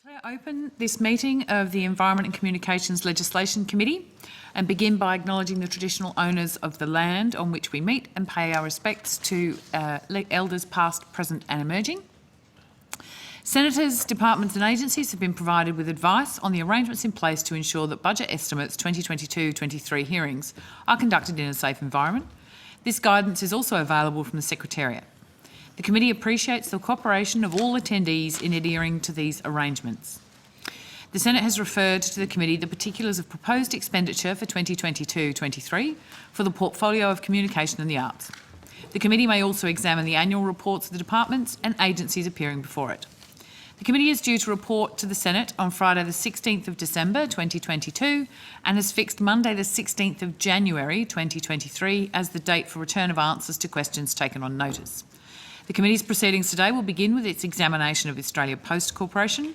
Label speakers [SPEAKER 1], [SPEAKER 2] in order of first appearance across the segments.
[SPEAKER 1] declare open this meeting of the Environment and Communications Legislation Committee and begin by acknowledging the traditional owners of the land on which we meet and pay our respects to elders past, present and emerging. Senators, departments and agencies have been provided with advice on the arrangements in place to ensure that Budget Estimates 2022-23 hearings are conducted in a safe environment. This guidance is also available from the Secretariat. The committee appreciates the cooperation of all attendees in adhering to these arrangements. The Senate has referred to the committee the particulars of proposed expenditure for 2022-23 for the portfolio of communication and the arts. The committee may also examine the annual reports of the departments and agencies appearing before it. The committee is due to report to the Senate on Friday the 16th of December 2022 and has fixed Monday the 16th of January 2023 as the date for return of answers to questions taken on notice. The committee's proceedings today will begin with its examination of Australia Post Corporation.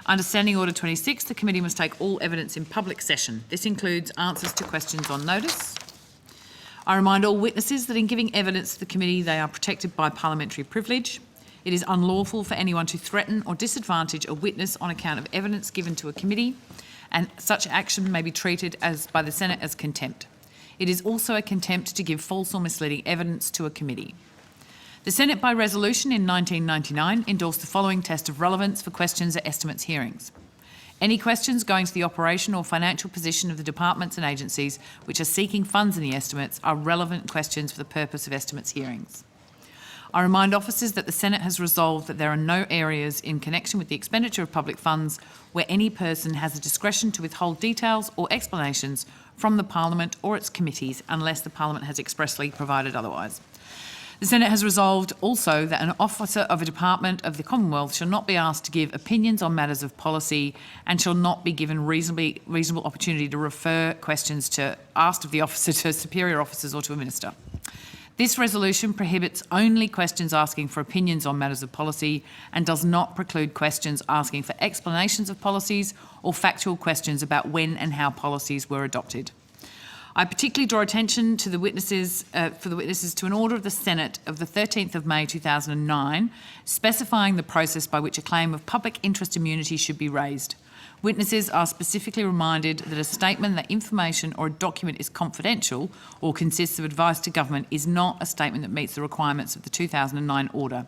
[SPEAKER 1] Under Standing Order 26, the committee must take all evidence in public session. This includes answers to questions on notice. I remind all witnesses that in giving evidence to the committee, they are protected by parliamentary privilege. It is unlawful for anyone to threaten or disadvantage a witness on account of evidence given to a committee, and such action may be treated by the Senate as contempt. It is also a contempt to give false or misleading evidence to a committee. The Senate, by resolution in 1999, endorsed the following test of relevance for questions at estimates hearings. Any questions going to the operation or financial position of the departments and agencies which are seeking funds in the estimates are relevant questions for the purpose of estimates hearings. I remind officers that the Senate has resolved that there are no areas in connection with the expenditure of public funds where any person has the discretion to withhold details or explanations from the Parliament or its committees unless the Parliament has expressly provided otherwise. The Senate has resolved also that an officer of a department of the Commonwealth shall not be asked to give opinions on matters of policy and shall not be given reasonable opportunity to refer questions asked of the officer to superior officers or to a minister. This resolution prohibits only questions asking for opinions on matters of policy and does not preclude questions asking for explanations of policies or factual questions about when and how policies were adopted. I particularly draw attention to the witnesses to an order of the Senate of the 13th of May 2009 specifying the process by which a claim of public interest immunity should be raised. Witnesses are specifically reminded that a statement that information or a document is confidential or consists of advice to government is not a statement that meets the requirements of the 2009 order.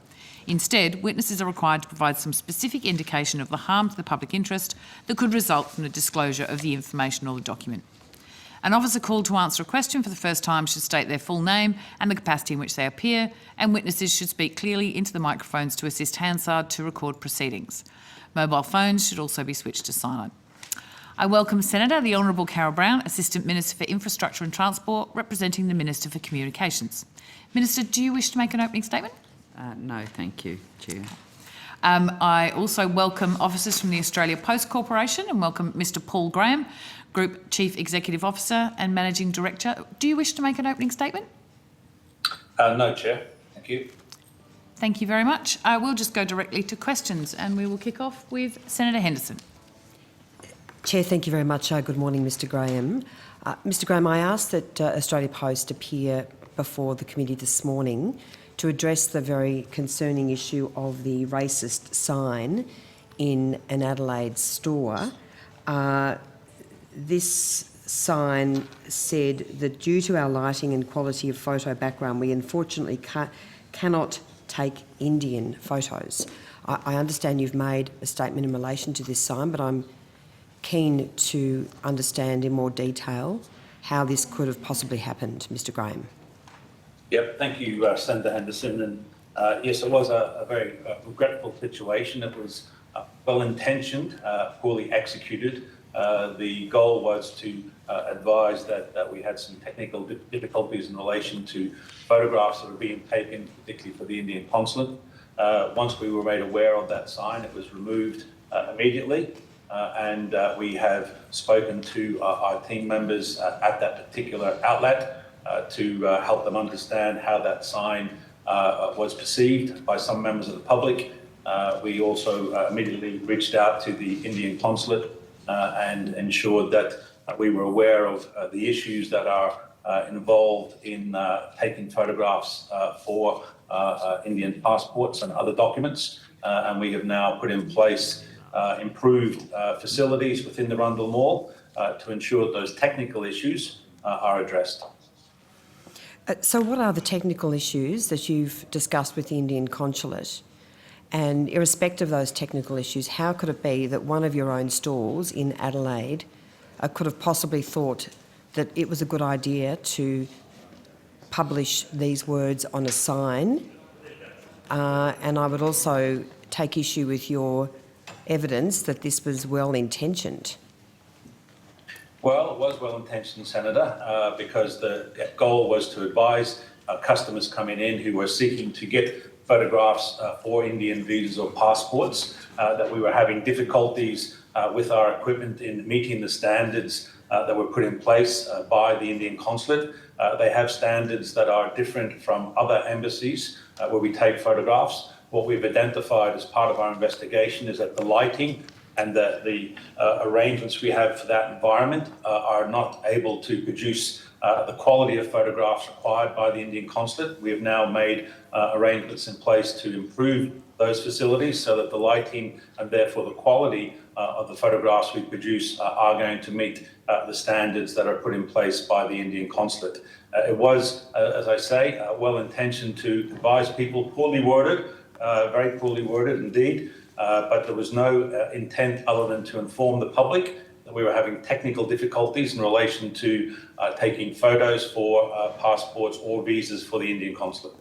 [SPEAKER 1] Instead, witnesses are required to provide some specific indication of the harm to the public interest that could result from the disclosure of the information or the document. An officer called to answer a question for the first time should state their full name and the capacity in which they appear, and witnesses should speak clearly into the microphones to assist Hansard to record proceedings. Mobile phones should also be switched to silent. I welcome Senator the Honourable Carol Brown, Assistant Minister for Infrastructure and Transport, representing the Minister for Communications. Minister, do you wish to make an opening statement?
[SPEAKER 2] No, thank you, Chair.
[SPEAKER 1] I also welcome officers from the Australia Post Corporation and welcome Mr Paul Graham, Group Chief Executive Officer and Managing Director. Do you wish to make an opening statement?
[SPEAKER 3] No, Chair. Thank you.
[SPEAKER 1] Thank you very much. I will just go directly to questions and we will kick off with Senator Henderson.
[SPEAKER 4] Chair, thank you very much. Good morning, Mr Graham. Mr Graham, I asked that Australia Post appear before the committee this morning to address the very concerning issue of the racist sign in an Adelaide store. This sign said that due to our lighting and quality of photo background, we unfortunately cannot take Indian photos. I understand you've made a statement in relation to this sign, but I'm keen to understand in more detail how this could have possibly happened, Mr Graham.
[SPEAKER 3] Yep, thank you, Senator Henderson. And yes, it was a very regretful situation. It was well-intentioned, poorly executed. The goal was to advise that we had some technical difficulties in relation to photographs that were being taken, particularly for the Indian consulate. Once we were made aware of that sign, it was removed immediately. And we have spoken to our team members at that particular outlet to help them understand how that sign was perceived by some members of the public. We also immediately reached out to the Indian consulate and ensured that we were aware of the issues that are involved in taking photographs for Indian passports and other documents. And we have now put in place improved facilities within the Rundle Mall to ensure those technical issues are addressed.
[SPEAKER 4] So what are the technical issues that you've discussed with the Indian consulate? And irrespective of those technical issues, how could it be that one of your own stores in Adelaide could have possibly thought that it was a good idea to publish these words on a sign? And I would also take issue with your evidence that this was well-intentioned.
[SPEAKER 3] Well, it was well-intentioned, Senator, because the goal was to advise customers coming in who were seeking to get photographs for Indian visas or passports that we were having difficulties with our equipment in meeting the standards that were put in place by the Indian consulate. They have standards that are different from other embassies where we take photographs. What we've identified as part of our investigation is that the lighting and the arrangements we have for that environment are not able to produce the quality of photographs required by the Indian consulate. We have now made arrangements in place to improve those facilities so that the lighting and therefore the quality of the photographs we produce are going to meet the standards that are put in place by the Indian consulate. It was, as I say, well-intentioned to advise people, poorly worded, very poorly worded indeed, but there was no intent other than to inform the public that we were having technical difficulties in relation to taking photos for passports or visas for the Indian consulate.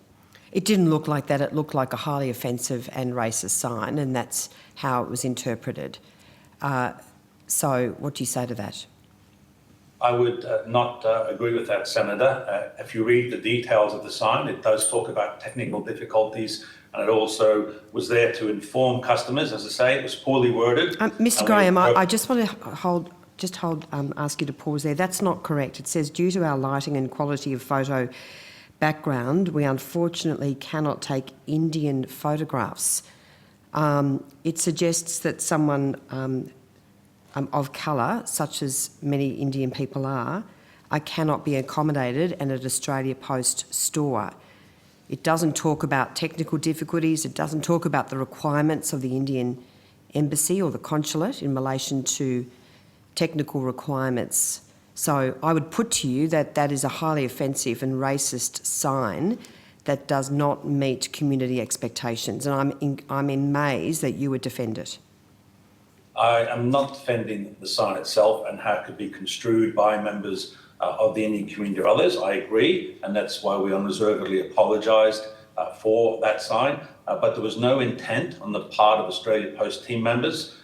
[SPEAKER 4] It didn't look like that. It looked like a highly offensive and racist sign, and that's how it was interpreted. So what do you say to that?
[SPEAKER 3] I would not agree with that, Senator. If you read the details of the sign, it does talk about technical difficulties, and it also was there to inform customers. As I say, it was poorly worded.
[SPEAKER 4] Mr. Graham, I just want to ask you to pause there. That's not correct. It says, due to our lighting and quality of photo background, we unfortunately cannot take Indian photographs. It suggests that someone of colour, such as many Indian people are, cannot be accommodated in an Australia Post store. It doesn't talk about technical difficulties. It doesn't talk about the requirements of the Indian embassy or the consulate in relation to technical requirements. So I would put to you that that is a highly offensive and racist sign that does not meet community expectations, and I'm amazed that you would defend it.
[SPEAKER 3] I am not defending the sign itself and how it could be construed by members of the Indian community or others. I agree, and that's why we unreservedly apologised for that sign. But there was no intent on the part of Australia Post team members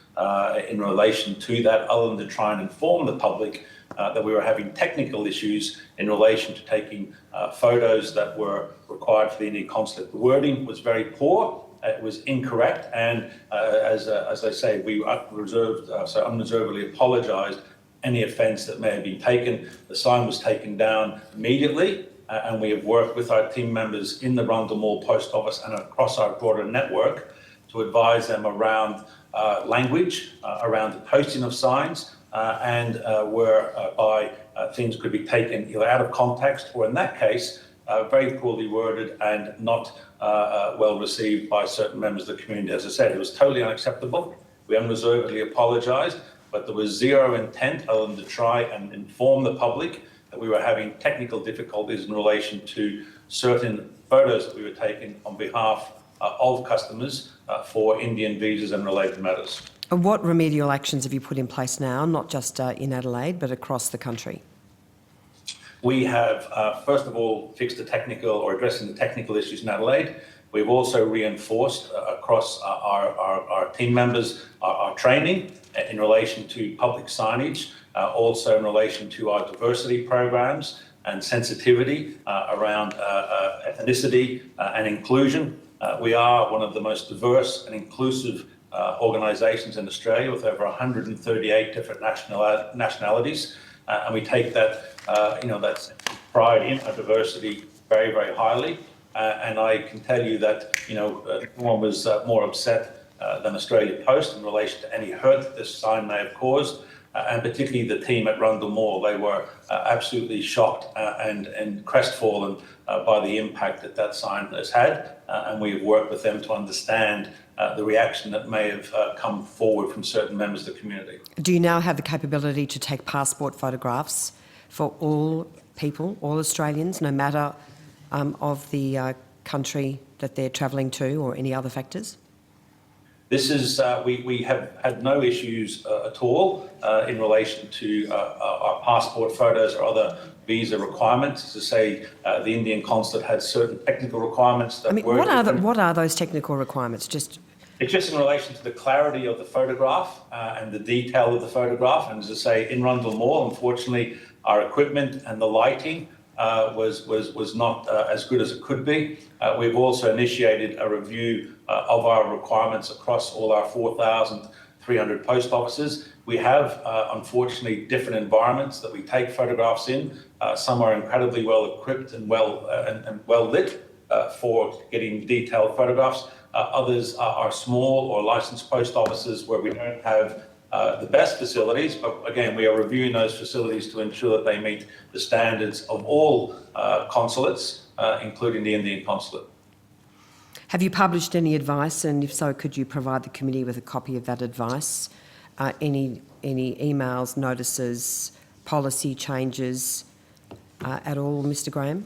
[SPEAKER 3] in relation to that, other than to try and inform the public that we were having technical issues in relation to taking photos that were required for the Indian consulate. The wording was very poor. It was incorrect, and as I say, we unreservedly apologised any offence that may have been taken. The sign was taken down immediately, and we have worked with our team members in the Rundle Mall Post Office and across our broader network to advise them around language, around the posting of signs, and whereby things could be taken either out of context or, in that case, very poorly worded and not well received by certain members of the community. As I said, it was totally unacceptable. We unreservedly apologised, but there was zero intent other than to try and inform the public that we were having technical difficulties in relation to certain photos that we were taking on behalf of customers for Indian visas and related matters.
[SPEAKER 4] And what remedial actions have you put in place now, not just in Adelaide, but across the country?
[SPEAKER 3] We have, first of all, fixed the technical or addressing the technical issues in Adelaide. We've also reinforced across our team members our training in relation to public signage, also in relation to our diversity programs and sensitivity around ethnicity and inclusion. We are one of the most diverse and inclusive organisations in Australia with over 138 different nationalities. And we take that, that's pride in our diversity very, very highly. And I can tell you that, no one was more upset than Australia Post in relation to any hurt that this sign may have caused. And particularly the team at Rundle Mall, they were absolutely shocked and crestfallen by the impact that sign has had. And we have worked with them to understand the reaction that may have come forward from certain members of the community.
[SPEAKER 4] Do you now have the capability to take passport photographs for all people, all Australians, no matter of the country that they're travelling to or any other factors?
[SPEAKER 3] This is, we have had no issues at all in relation to our passport photos or other visa requirements. As I say, the Indian consulate had certain technical requirements that were different.
[SPEAKER 4] What are those technical requirements?
[SPEAKER 3] It's just in relation to the clarity of the photograph and the detail of the photograph. And as I say, in Rundle Mall, unfortunately, our equipment and the lighting was not as good as it could be. We've also initiated a review of our requirements across all our 4,300 post offices. We have, unfortunately, different environments that we take photographs in. Some are incredibly well equipped and well lit for getting detailed photographs. Others are small or licensed post offices where we don't have the best facilities, but again, we are reviewing those facilities to ensure that they meet the standards of all consulates, including the Indian consulate.
[SPEAKER 4] Have you published any advice, and if so, could you provide the committee with a copy of that advice? Any emails, notices, policy changes at all, Mr. Graham?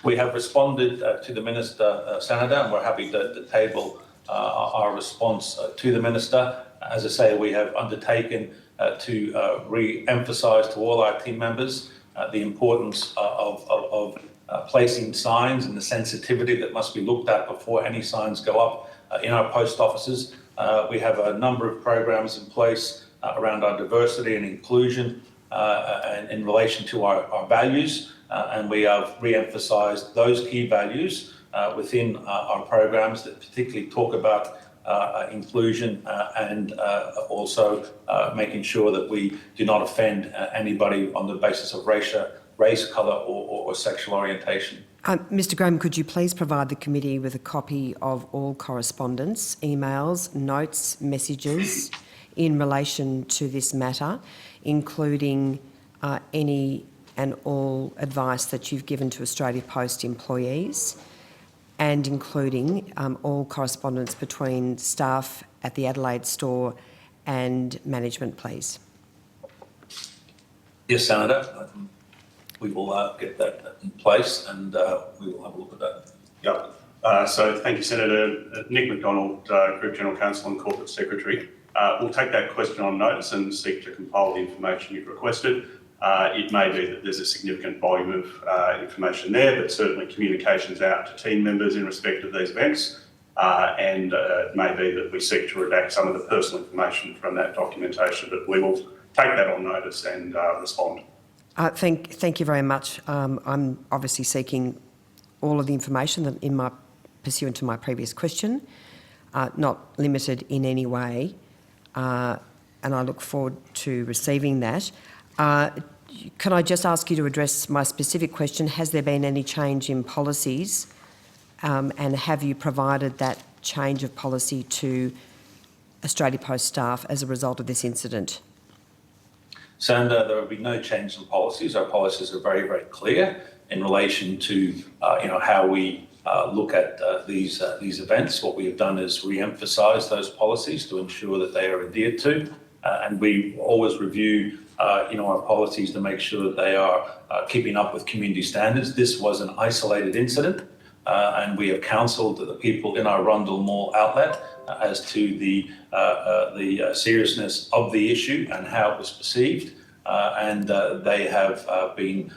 [SPEAKER 3] We have responded to the Minister, Senator, and we're happy to table our response to the Minister. As I say, we have undertaken to re-emphasise to all our team members the importance of placing signs and the sensitivity that must be looked at before any signs go up in our post offices. We have a number of programs in place around our diversity and inclusion and in relation to our values, and we have re-emphasised those key values within our programs that particularly talk about inclusion and also making sure that we do not offend anybody on the basis of race, colour or sexual orientation.
[SPEAKER 4] Mr. Graham, could you please provide the committee with a copy of all correspondence, emails, notes, messages in relation to this matter, including any and all advice that you've given to Australia Post employees, and including all correspondence between staff at the Adelaide store and management, please?
[SPEAKER 3] Yes, Senator. We will get that in place and we will have a look at that.
[SPEAKER 5] Yep. So thank you, Senator. Nick McDonald, Group General Counsel and Corporate Secretary. We'll take that question on notice and seek to compile the information you've requested. It may be that there's a significant volume of information there, but certainly communications out to team members in respect of these events. And it may be that we seek to redact some of the personal information from that documentation, but we will take that on notice and respond.
[SPEAKER 4] Thank you very much. I'm obviously seeking all of the information that pursuant to my previous question, not limited in any way, and I look forward to receiving that. Can I just ask you to address my specific question? Has there been any change in policies, and have you provided that change of policy to Australia Post staff as a result of this incident?
[SPEAKER 3] Senator, there will be no change in policies. Our policies are very, very clear in relation to how we look at these events. What we have done is re-emphasise those policies to ensure that they are adhered to, and we always review our policies to make sure that they are keeping up with community standards. This was an isolated incident, and we have counselled the people in our Rundle Mall outlet as to the seriousness of the issue and how it was perceived, and they have been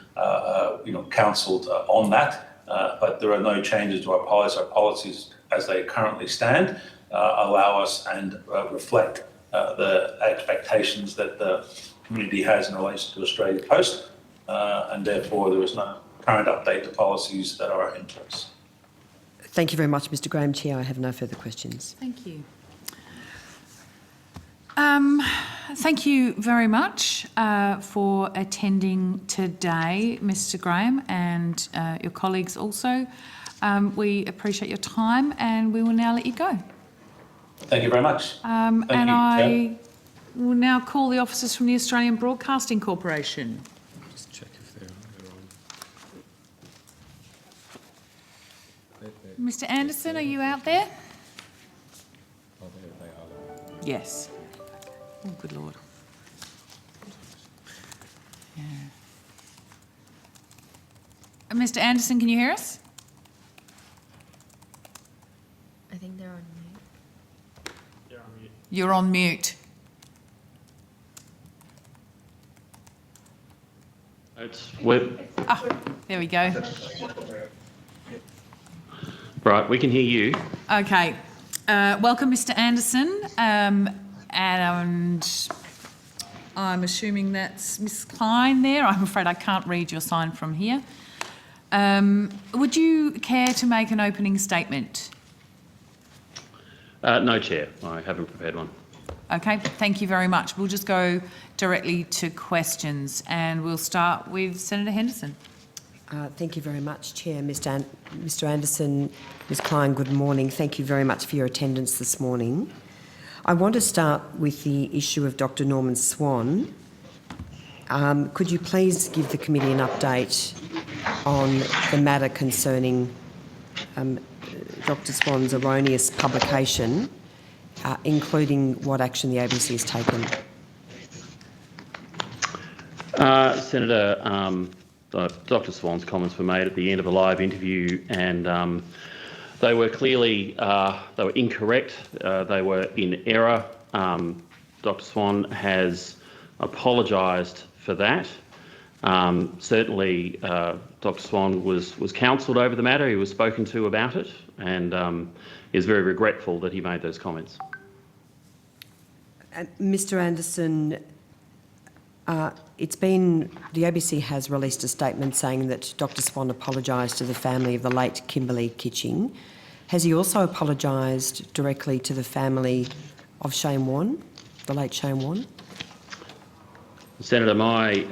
[SPEAKER 3] counselled on that. But there are no changes to our policies. Our policies, as they currently stand, allow us and reflect the expectations that the community has in relation to Australia Post, and therefore there is no current update to policies that are in place.
[SPEAKER 4] Thank you very much, Mr. Graham. Chair, I have no further questions.
[SPEAKER 1] Thank you. Thank you very much for attending today, Mr. Graham, and your colleagues also. We appreciate your time, and we will now let you go.
[SPEAKER 3] Thank you very much.
[SPEAKER 1] And I will now call the officers from the Australian Broadcasting Corporation.
[SPEAKER 6] Just check if they're on.
[SPEAKER 1] Mr. Anderson, are you out there? Yes. Oh, good Lord. Yeah. Mr. Anderson, can you hear us?
[SPEAKER 6] I think they're on mute.
[SPEAKER 1] You're on mute. There we go.
[SPEAKER 7] Right, we can hear you.
[SPEAKER 1] Okay. Welcome, Mr. Anderson. And I'm assuming that's Miss Klein there. I'm afraid I can't read your sign from here. Would you care to make an opening statement?
[SPEAKER 7] No, Chair, I haven't prepared one.
[SPEAKER 1] Okay, thank you very much. We'll just go directly to questions and we'll start with Senator Henderson.
[SPEAKER 4] Thank you very much, Chair. Mr Anderson, Ms Klein, good morning. Thank you very much for your attendance this morning. I want to start with the issue of Dr Norman Swan. Could you please give the committee an update on the matter concerning Dr Swan's erroneous publication, including what action the ABC has taken?
[SPEAKER 7] Senator, Dr Swan's comments were made at the end of a live interview and they were clearly they were incorrect, they were in error. Dr Swan has apologised for that. Certainly Dr Swan was counselled over the matter, he was spoken to about it and is very regretful that he made those comments.
[SPEAKER 4] Mr Anderson, the ABC has released a statement saying that Dr Swan apologised to the family of the late Kimberley Kitching. Has he also apologised directly to the family of Shane Warne, the late Shane Warne?
[SPEAKER 7] Senator, my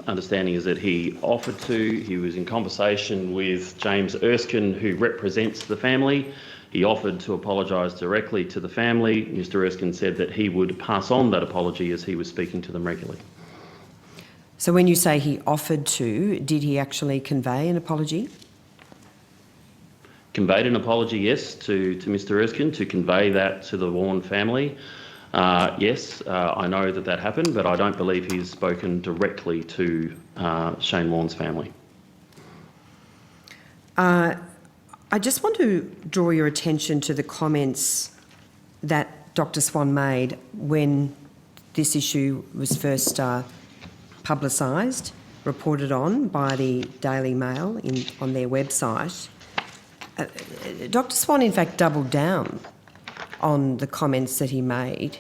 [SPEAKER 7] understanding is that he offered to. He was in conversation with James Erskine, who represents the family. He offered to apologise directly to the family. Mr Erskine said that he would pass on that apology as he was speaking to them regularly.
[SPEAKER 4] So when you say he offered to, did he actually convey an apology?
[SPEAKER 7] Conveyed an apology, yes, to Mr Erskine, to convey that to the Warne family. Yes, I know that happened, but I don't believe he's spoken directly to Shane Warne's family.
[SPEAKER 4] I just want to draw your attention to the comments that Dr Swan made when this issue was first publicised, reported on by the Daily Mail on their website. Dr Swan, in fact, doubled down on the comments that he made,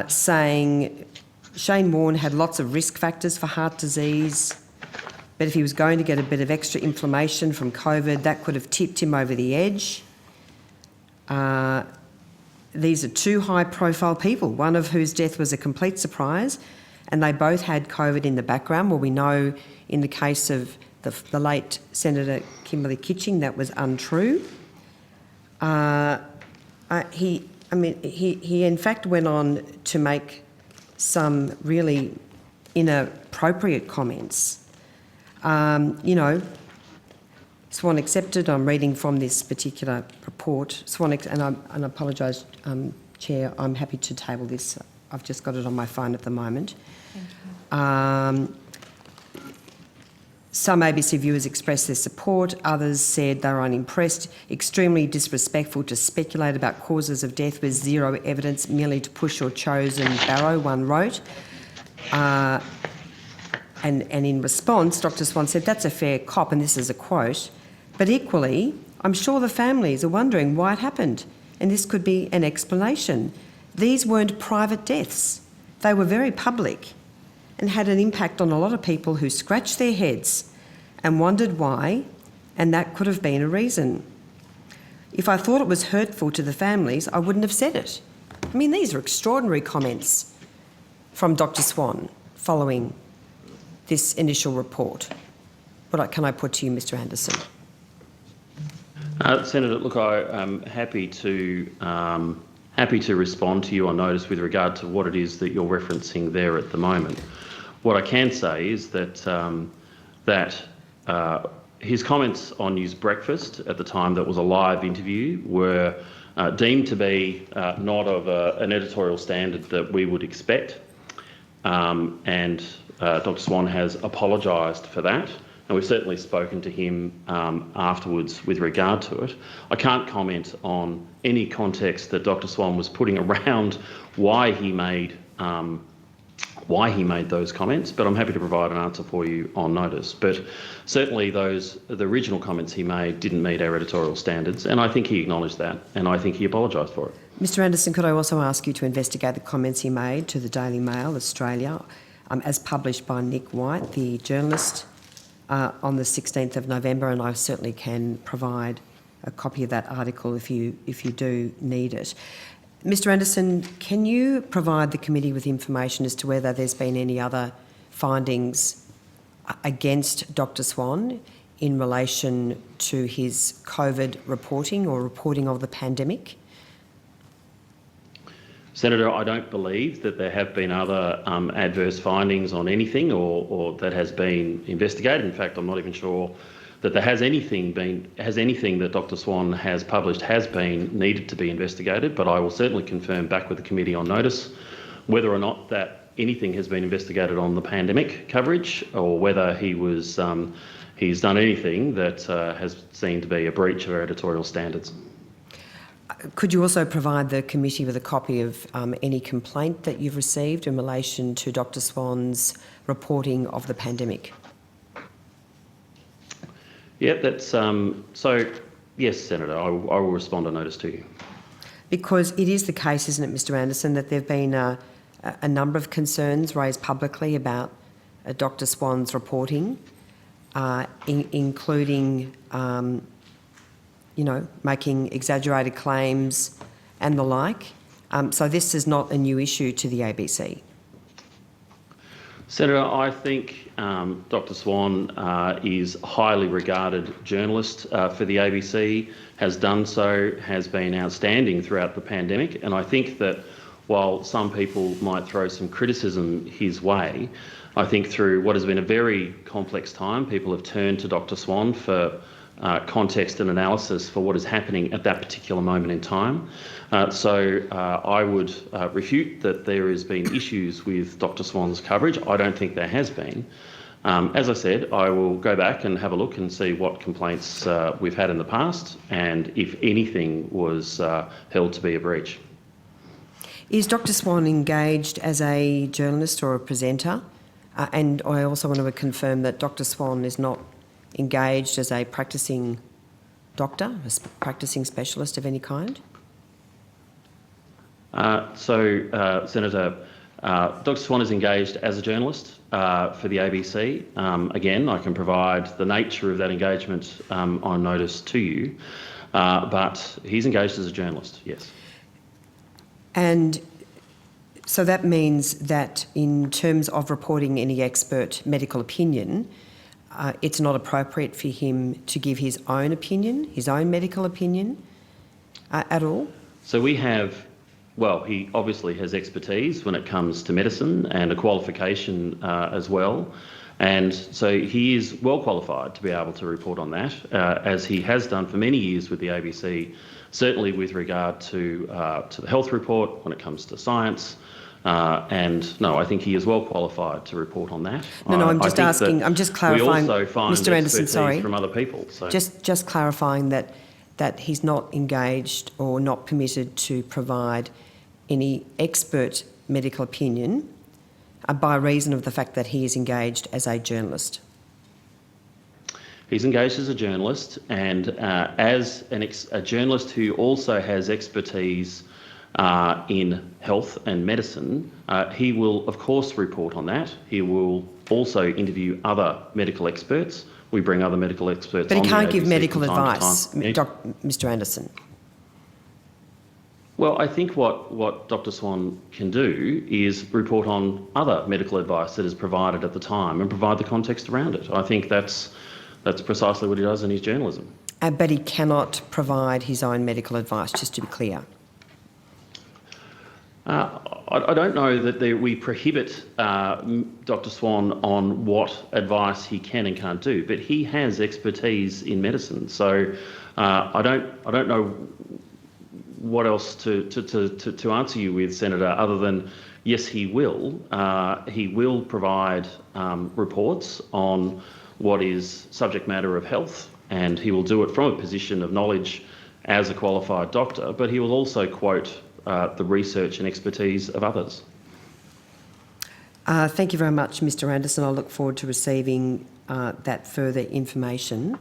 [SPEAKER 4] saying Shane Warne had lots of risk factors for heart disease, but if he was going to get a bit of extra inflammation from COVID, that could have tipped him over the edge. These are two high-profile people, one of whose death was a complete surprise, and they both had COVID in the background. Well, we know in the case of the late Senator Kimberley Kitching that was untrue. He in fact went on to make some really inappropriate comments. Swan accepted. I'm reading from this particular report. And I apologise, Chair. I'm happy to table this. I've just got it on my phone at the moment. Some ABC viewers expressed their support, others said they were unimpressed, extremely disrespectful to speculate about causes of death with zero evidence, merely to push your chosen barrow, one wrote. And in response, Dr Swan said, that's a fair cop, and this is a quote, but equally, I'm sure the families are wondering why it happened, and this could be an explanation. These weren't private deaths. They were very public and had an impact on a lot of people who scratched their heads and wondered why, and that could have been a reason. If I thought it was hurtful to the families, I wouldn't have said it. I mean, these are extraordinary comments from Dr Swan following this initial report. What can I put to you, Mr Anderson?
[SPEAKER 7] Senator, look, I'm happy to respond to you on notice with regard to what it is that you're referencing there at the moment. What I can say is that his comments on News Breakfast at the time that was a live interview were deemed to be not of an editorial standard that we would expect. And Dr. Swan has apologised for that, and we've certainly spoken to him afterwards with regard to it. I can't comment on any context that Dr. Swan was putting around why he made those comments, but I'm happy to provide an answer for you on notice. But certainly the original comments he made didn't meet our editorial standards, and I think he acknowledged that, and I think he apologised for it.
[SPEAKER 4] Mr Anderson, could I also ask you to investigate the comments he made to the Daily Mail Australia, as published by Nick White, the journalist, on the 16th of November, and I certainly can provide a copy of that article if you do need it. Mr Anderson, can you provide the committee with information as to whether there's been any other findings against Dr Swan in relation to his COVID reporting or reporting of the pandemic?
[SPEAKER 7] Senator, I don't believe that there have been other adverse findings on anything or that has been investigated. In fact, I'm not even sure that there has anything that Dr Swan has published has been needed to be investigated, but I will certainly confirm back with the committee on notice whether or not that anything has been investigated on the pandemic coverage or whether he's done anything that has seemed to be a breach of our editorial standards.
[SPEAKER 4] Could you also provide the committee with a copy of any complaint that you've received in relation to Dr Swan's reporting of the pandemic?
[SPEAKER 7] Yeah, that's so. Yes, Senator, I will respond on notice to you.
[SPEAKER 4] Because it is the case, isn't it, Mr Anderson, that there have been a number of concerns raised publicly about Dr Swan's reporting, including, making exaggerated claims and the like. So this is not a new issue to the ABC.
[SPEAKER 7] Senator, I think Dr Swan is a highly regarded journalist for the ABC, has done so, has been outstanding throughout the pandemic, and I think that while some people might throw some criticism his way, I think through what has been a very complex time, people have turned to Dr Swan for context and analysis for what is happening at that particular moment in time. So I would refute that there has been issues with Dr Swan's coverage. I don't think there has been. As I said, I will go back and have a look and see what complaints we've had in the past and if anything was held to be a breach.
[SPEAKER 4] Is Dr Swan engaged as a journalist or a presenter? And I also want to confirm that Dr Swan is not engaged as a practising doctor, a practising specialist of any kind?
[SPEAKER 7] Senator, Dr Swan is engaged as a journalist for the ABC. Again, I can provide the nature of that engagement on notice to you, but he's engaged as a journalist, yes.
[SPEAKER 4] And so that means that in terms of reporting any expert medical opinion, it's not appropriate for him to give his own opinion, his own medical opinion at all?
[SPEAKER 7] So we have, well, he obviously has expertise when it comes to medicine and a qualification as well. And so he is well qualified to be able to report on that, as he has done for many years with the ABC, certainly with regard to the health report when it comes to science. And no, I think he is well qualified to report on that.
[SPEAKER 4] No, I'm just asking, I'm just clarifying,
[SPEAKER 7] we also find
[SPEAKER 4] Mr Anderson, sorry,
[SPEAKER 7] from other people. So.
[SPEAKER 4] Just clarifying that he's not engaged or not permitted to provide any expert medical opinion by reason of the fact that he is engaged as a journalist.
[SPEAKER 7] He's engaged as a journalist, and as a journalist who also has expertise in health and medicine, he will of course report on that. He will also interview other medical experts. We bring other medical experts on.
[SPEAKER 4] But he can't give medical
[SPEAKER 7] from time to
[SPEAKER 4] advice,
[SPEAKER 7] time.
[SPEAKER 4] Mr Anderson.
[SPEAKER 7] Well, I think what Dr Swan can do is report on other medical advice that is provided at the time and provide the context around it. I think that's precisely what he does in his journalism.
[SPEAKER 4] But he cannot provide his own medical advice, just to be clear.
[SPEAKER 7] I don't know that we prohibit Dr Swan on what advice he can and can't do, but he has expertise in medicine. So I don't know what else to answer you with, Senator, other than yes, he will. He will provide reports on what is subject matter of health, and he will do it from a position of knowledge as a qualified doctor, but he will also quote the research and expertise of others.
[SPEAKER 4] Thank you very much, Mr Anderson. I look forward to receiving that further information.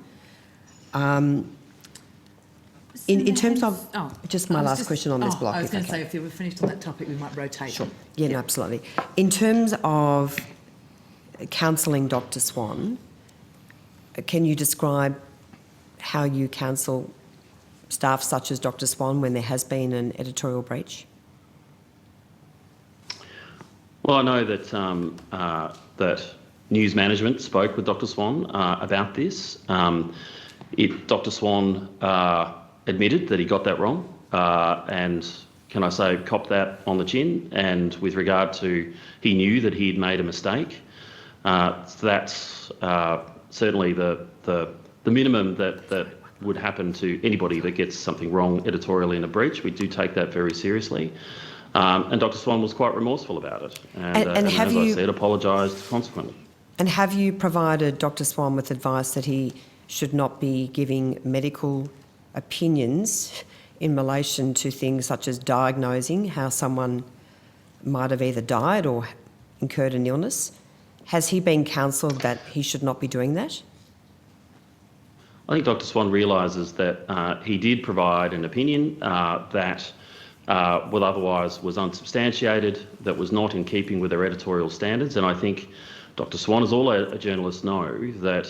[SPEAKER 4] In terms of, just my last question on this block.
[SPEAKER 1] I was
[SPEAKER 4] if
[SPEAKER 1] going to
[SPEAKER 4] can.
[SPEAKER 1] say, if we're finished on that topic, we might rotate.
[SPEAKER 4] Sure. Yeah, no, absolutely. In terms of counselling Dr Swan, can you describe how you counsel staff such as Dr Swan when there has been an editorial breach?
[SPEAKER 7] Well, I know that that news management spoke with Dr Swan about this. Dr Swan admitted that he got that wrong, and can I say, copped that on the chin. And with regard to, he knew that he had made a mistake. That's certainly the minimum that would happen to anybody that gets something wrong editorially in a breach. We do take that very seriously. And Dr Swan was quite remorseful about it, and as I said, apologised consequently.
[SPEAKER 4] And have you provided Dr Swan with advice that he should not be giving medical opinions in relation to things such as diagnosing how someone might have either died or incurred an illness? Has he been counselled that he should not be doing that?
[SPEAKER 7] I think Dr Swan realises that he did provide an opinion that otherwise was unsubstantiated, that was not in keeping with their editorial standards, and I think Dr Swan, as all a journalists know, that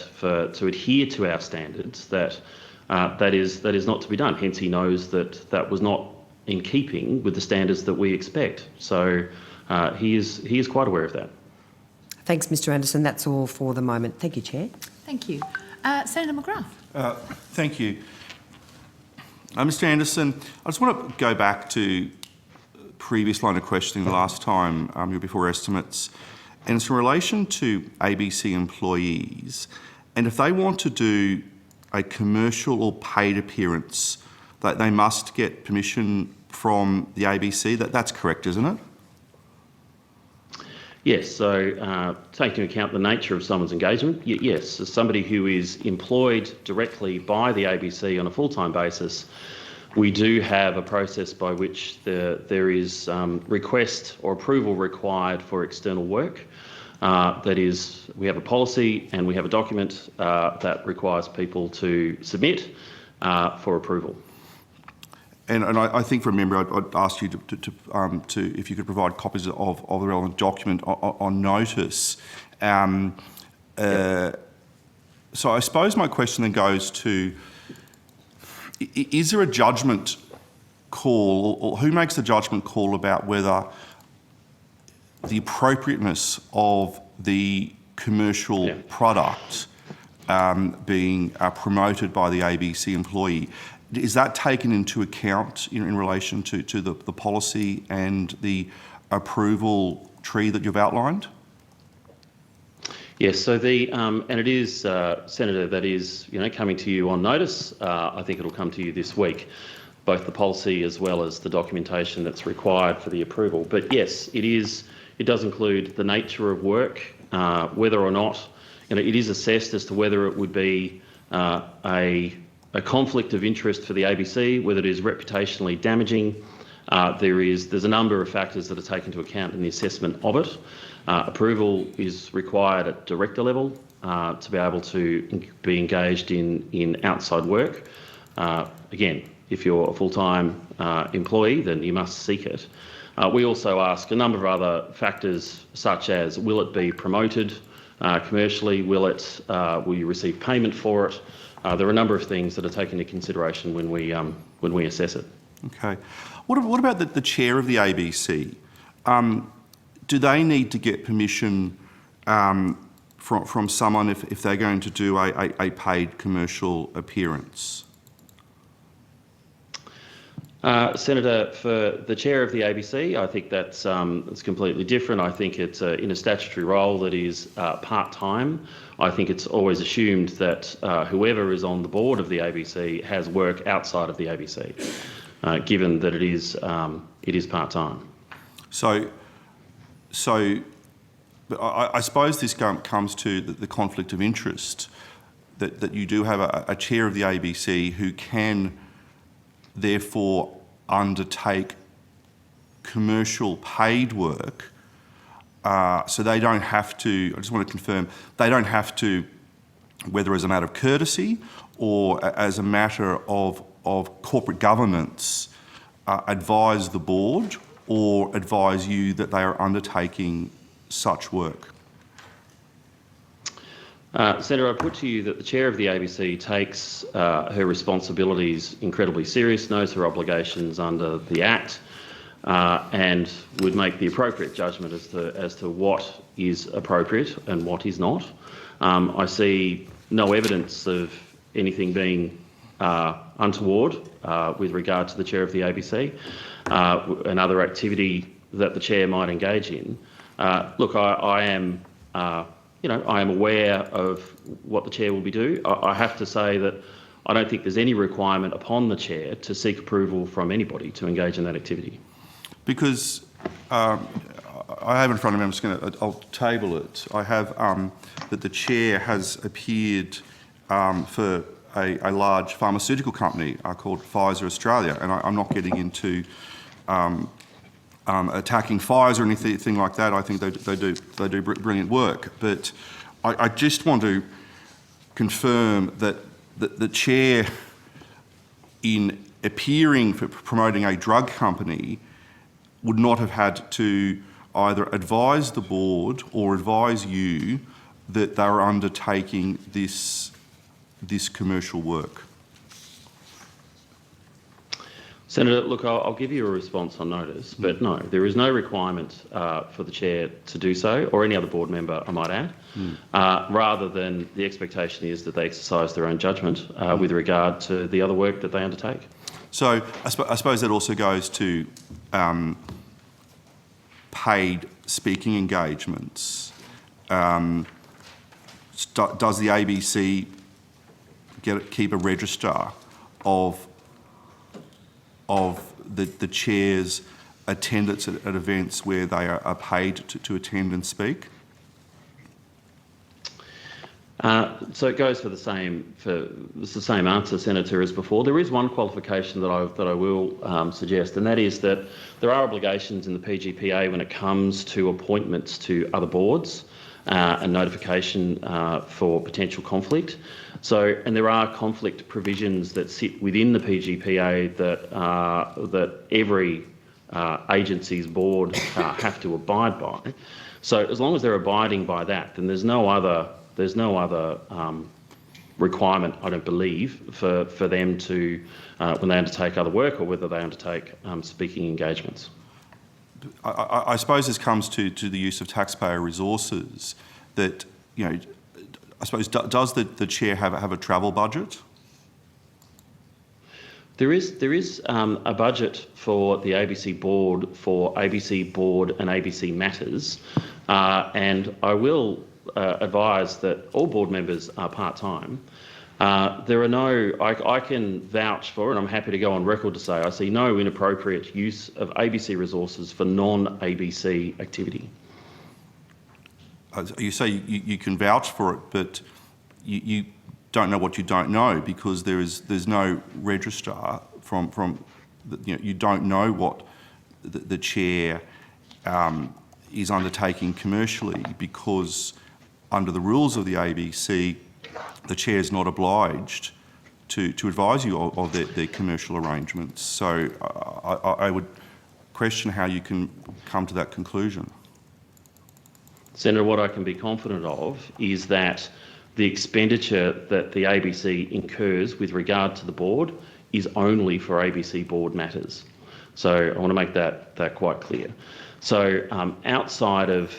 [SPEAKER 7] to adhere to our standards, that is not to be done. Hence, he knows that was not in keeping with the standards that we expect. So he is quite aware of that.
[SPEAKER 4] Thanks, Mr Anderson. That's all for the moment. Thank you, Chair.
[SPEAKER 1] Thank you. Senator McGrath.
[SPEAKER 8] Thank you. Mr Anderson, I just want to go back to previous line of questioning the last time you were before estimates, and it's in relation to ABC employees, and if they want to do a commercial or paid appearance, that they must get permission from the ABC. That's correct, isn't it?
[SPEAKER 7] Yes, so taking into account the nature of someone's engagement, yes, as somebody who is employed directly by the ABC on a full-time basis, we do have a process by which there is request or approval required for external work. That is, we have a policy and we have a document that requires people to submit for approval.
[SPEAKER 8] And I think, from memory, I'd ask you to if you could provide copies of the relevant document on notice. So I suppose my question then goes to: is there a judgment call, or who makes the judgment call about whether the appropriateness of the commercial product being promoted by the ABC employee? Is that taken into account in relation to the policy and the approval tree that you've outlined?
[SPEAKER 7] Yes, so and it is, Senator, that is coming to you on notice. I think it'll come to you this week, both the policy as well as the documentation that's required for the approval. But yes, it does include the nature of work, whether or not it is assessed as to whether it would be a conflict of interest for the ABC, whether it is reputationally damaging. There's a number of factors that are taken into account in the assessment of it. Approval is required at director level to be able to be engaged in outside work. Again, if you're a full-time employee, then you must seek it. We also ask a number of other factors, such as will it be promoted commercially, will you receive payment for it? There are a number of things that are taken into consideration when we assess it.
[SPEAKER 8] Okay. What about the chair of the ABC? Do they need to get permission from someone if they're going to do a paid commercial appearance?
[SPEAKER 7] Senator, for the chair of the ABC, I think that's it's completely different. I think it's in a statutory role that is part-time. I think it's always assumed that whoever is on the board of the ABC has work outside of the ABC. given that it is part-time.
[SPEAKER 8] So but I suppose this comes to the conflict of interest, that you do have a chair of the ABC who can therefore undertake commercial paid work, so they don't have to, I just want to confirm, they don't have to, whether as a matter of courtesy or as a matter of corporate governance, advise the board or advise you that they are undertaking such work.
[SPEAKER 7] Senator, I put to you that the chair of the ABC takes her responsibilities incredibly serious, knows her obligations under the Act, and would make the appropriate judgment as to what is appropriate and what is not. I see no evidence of anything being untoward with regard to the chair of the ABC and other activity that the chair might engage in. Look, I am aware of what the chair will be doing. I have to say that I don't think there's any requirement upon the chair to seek approval from anybody to engage in that activity.
[SPEAKER 8] Because I have in front of me, I'll table it. I have that the chair has appeared for a large pharmaceutical company called Pfizer Australia, and I'm not getting into attacking Pfizer or anything like that. I think they do brilliant work, but I just want to confirm that the chair, in appearing for promoting a drug company, would not have had to either advise the board or advise you that they were undertaking this commercial work.
[SPEAKER 7] Senator, look, I'll give you a response on notice, but no, there is no requirement for the chair to do so, or any other board member, I might add, rather than the expectation is that they exercise their own judgment with regard to the other work that they undertake.
[SPEAKER 8] So I suppose that also goes to paid speaking engagements. Does the ABC keep a register of the chair's attendance at events where they are paid to attend and speak?
[SPEAKER 7] So it goes for the same answer, Senator, as before. There is one qualification that I will suggest, and that is that there are obligations in the PGPA when it comes to appointments to other boards and notification for potential conflict. So, and there are conflict provisions that sit within the PGPA that every agency's board have to abide by. So, as long as they're abiding by that, then there's no other requirement, I don't believe, for them to when they undertake other work or whether they undertake speaking engagements.
[SPEAKER 8] I suppose this comes to the use of taxpayer resources. That, you know, I suppose does the chair have a travel budget?
[SPEAKER 7] There is a budget for the ABC board for ABC board and ABC matters, and I will advise that all board members are part-time. There are no, I can vouch for, and I'm happy to go on record to say, I see no inappropriate use of ABC resources for non-ABC activity.
[SPEAKER 8] You say you can vouch for it, but you don't know what you don't know, because there's no register from you don't know what the chair is undertaking commercially, because under the rules of the ABC, the chair is not obliged to advise you of their commercial arrangements. So I would question how you can come to that conclusion.
[SPEAKER 7] Senator, what I can be confident of is that the expenditure that the ABC incurs with regard to the board is only for ABC board matters. So I want to make that quite clear. So outside of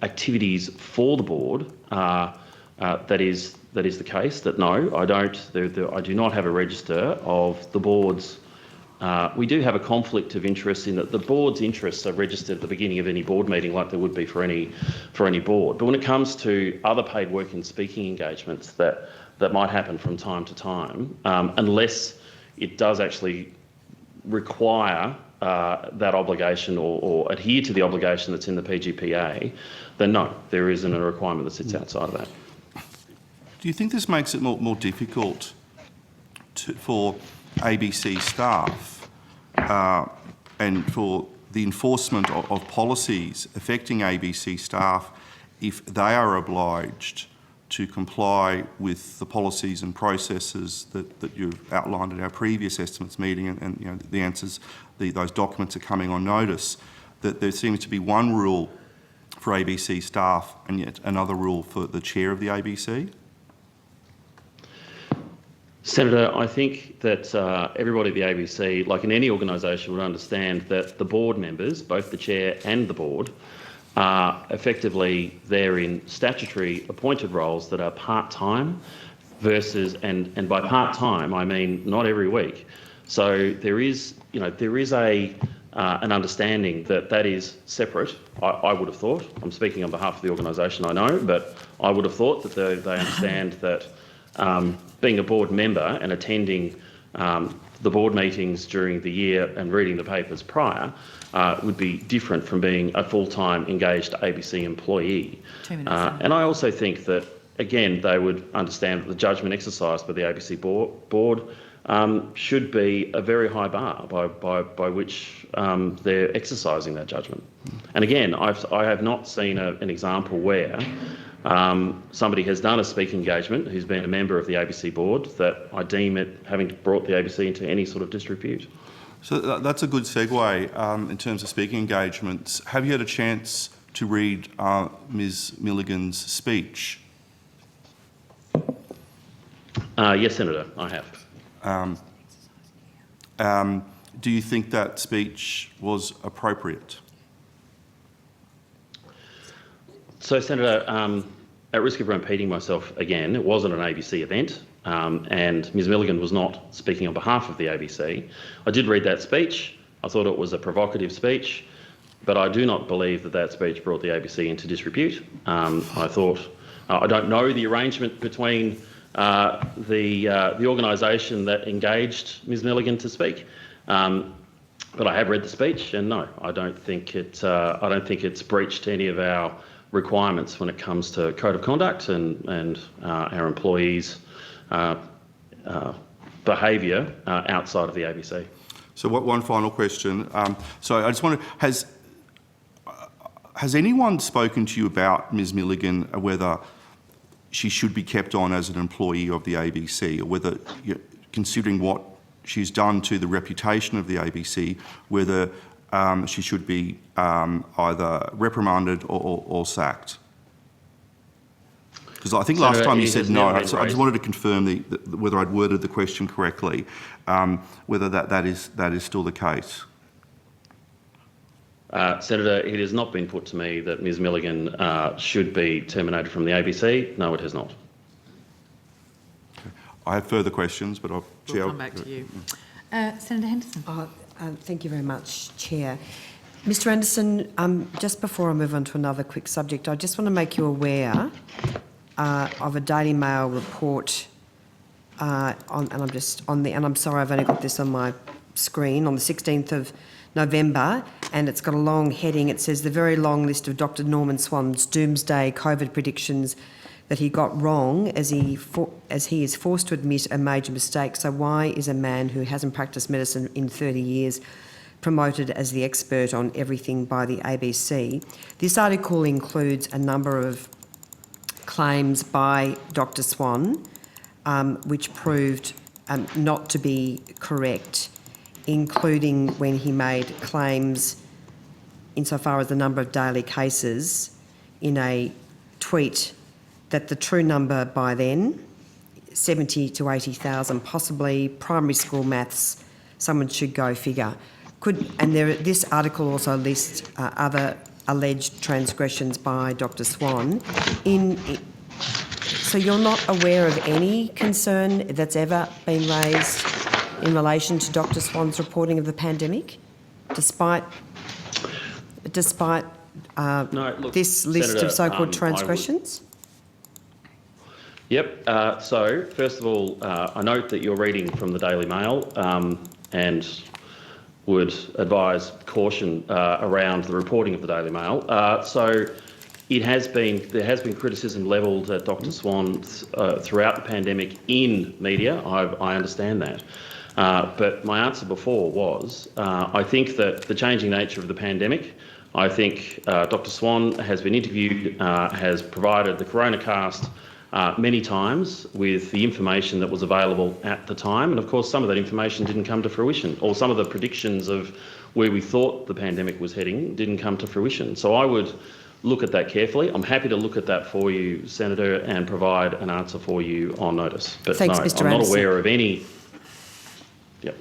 [SPEAKER 7] activities for the board, that is the case. That no, I don't. I do not have a register of the board's. We do have a conflict of interest in that the board's interests are registered at the beginning of any board meeting, like there would be for any board. But when it comes to other paid work and speaking engagements that might happen from time to time, unless it does actually require that obligation or adhere to the obligation that's in the PGPA, then no, there isn't a requirement that sits outside of that.
[SPEAKER 8] Do you think this makes it more difficult for ABC staff and for the enforcement of policies affecting ABC staff if they are obliged to comply with the policies and processes that you've outlined in our previous estimates meeting, and you know, the answers, those documents are coming on notice, that there seems to be one rule for ABC staff and yet another rule for the chair of the ABC?
[SPEAKER 7] Senator, I think that everybody at the ABC, like in any organisation, would understand that the board members, both the chair and the board, are effectively there in statutory appointed roles that are part-time versus, and by part-time I mean not every week. So there is an understanding that is separate. I would have thought. I'm speaking on behalf of the organisation, I know, but I would have thought that they understand that being a board member and attending the board meetings during the year and reading the papers prior would be different from being a full-time engaged ABC employee.
[SPEAKER 1] 2 minutes.
[SPEAKER 7] And I also think that, again, they would understand that the judgment exercised by the ABC board should be a very high bar by which they're exercising that judgment. And again, I have not seen an example where somebody has done a speaking engagement who's been a member of the ABC board that I deem it having brought the ABC into any sort of disrepute.
[SPEAKER 8] So that's a good segue in terms of speaking engagements. Have you had a chance to read Ms Milligan's speech?
[SPEAKER 7] Yes, Senator, I have.
[SPEAKER 8] Do you think that speech was appropriate?
[SPEAKER 7] So, Senator, at risk of repeating myself again, it wasn't an ABC event, and Ms Milligan was not speaking on behalf of the ABC. I did read that speech. I thought it was a provocative speech, but I do not believe that speech brought the ABC into disrepute. I don't know the arrangement between the organisation that engaged Ms Milligan to speak, but I have read the speech, and no, I don't think it's breached any of our requirements when it comes to code of conduct and our employees' behaviour outside of the ABC.
[SPEAKER 8] So one final question. So I just wonder, has anyone spoken to you about Ms Milligan, whether she should be kept on as an employee of the ABC, or whether, considering what she's done to the reputation of the ABC, whether she should be either reprimanded or sacked? Because I think last
[SPEAKER 7] Senator,
[SPEAKER 8] time you said no.
[SPEAKER 7] I
[SPEAKER 8] I just wanted to confirm whether I'd worded the question correctly, whether that is still the case.
[SPEAKER 7] Senator, it has not been put to me that Ms Milligan should be terminated from the ABC. No, it has not.
[SPEAKER 8] I have further questions, but I'll...
[SPEAKER 1] We'll come back to you. Senator Henderson.
[SPEAKER 4] Thank you very much, Chair. Mr Anderson, just before I move on to another quick subject, I just want to make you aware of a Daily Mail report and I'm sorry, I've only got this on my screen, on the 16th of November, and it's got a long heading. It says the very long list of Dr Norman Swan's doomsday COVID predictions that he got wrong as he is forced to admit a major mistake. So why is a man who hasn't practiced medicine in 30 years promoted as the expert on everything by the ABC? This article includes a number of claims by Dr Swan which proved not to be correct, including when he made claims insofar as the number of daily cases in a tweet that the true number by then, 70 to 80,000, possibly primary school maths, someone should go figure. This article also lists other alleged transgressions by Dr Swan. So you're not aware of any concern that's ever been raised in relation to Dr Swan's reporting of the pandemic, despite
[SPEAKER 7] No, look,
[SPEAKER 4] this list
[SPEAKER 7] Senator,
[SPEAKER 4] of so-called transgressions?
[SPEAKER 7] Yep. So, first of all, I note that you're reading from the Daily Mail, and would advise caution around the reporting of the Daily Mail. So there has been criticism levelled at Dr. Swan throughout the pandemic in media. I understand that. But my answer before was, I think that the changing nature of the pandemic, I think Dr. Swan has been interviewed, has provided the Coronacast many times with the information that was available at the time. And of course, some of that information didn't come to fruition, or some of the predictions of where we thought the pandemic was heading didn't come to fruition. So I would look at that carefully. I'm happy to look at that for you, Senator, and provide an answer for you on notice. But
[SPEAKER 4] Thanks,
[SPEAKER 7] no,
[SPEAKER 4] Mr.
[SPEAKER 7] I'm not
[SPEAKER 4] Anderson.
[SPEAKER 7] aware of any. Yep.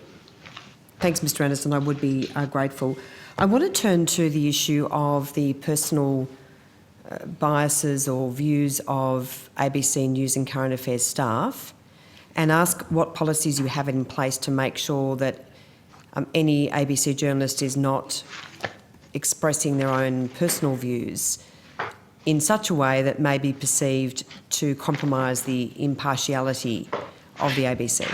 [SPEAKER 4] Thanks, Mr. Anderson. I would be grateful. I want to turn to the issue of the personal biases or views of ABC News and Current Affairs staff, and ask what policies you have in place to make sure that any ABC journalist is not expressing their own personal views in such a way that may be perceived to compromise the impartiality of the ABC.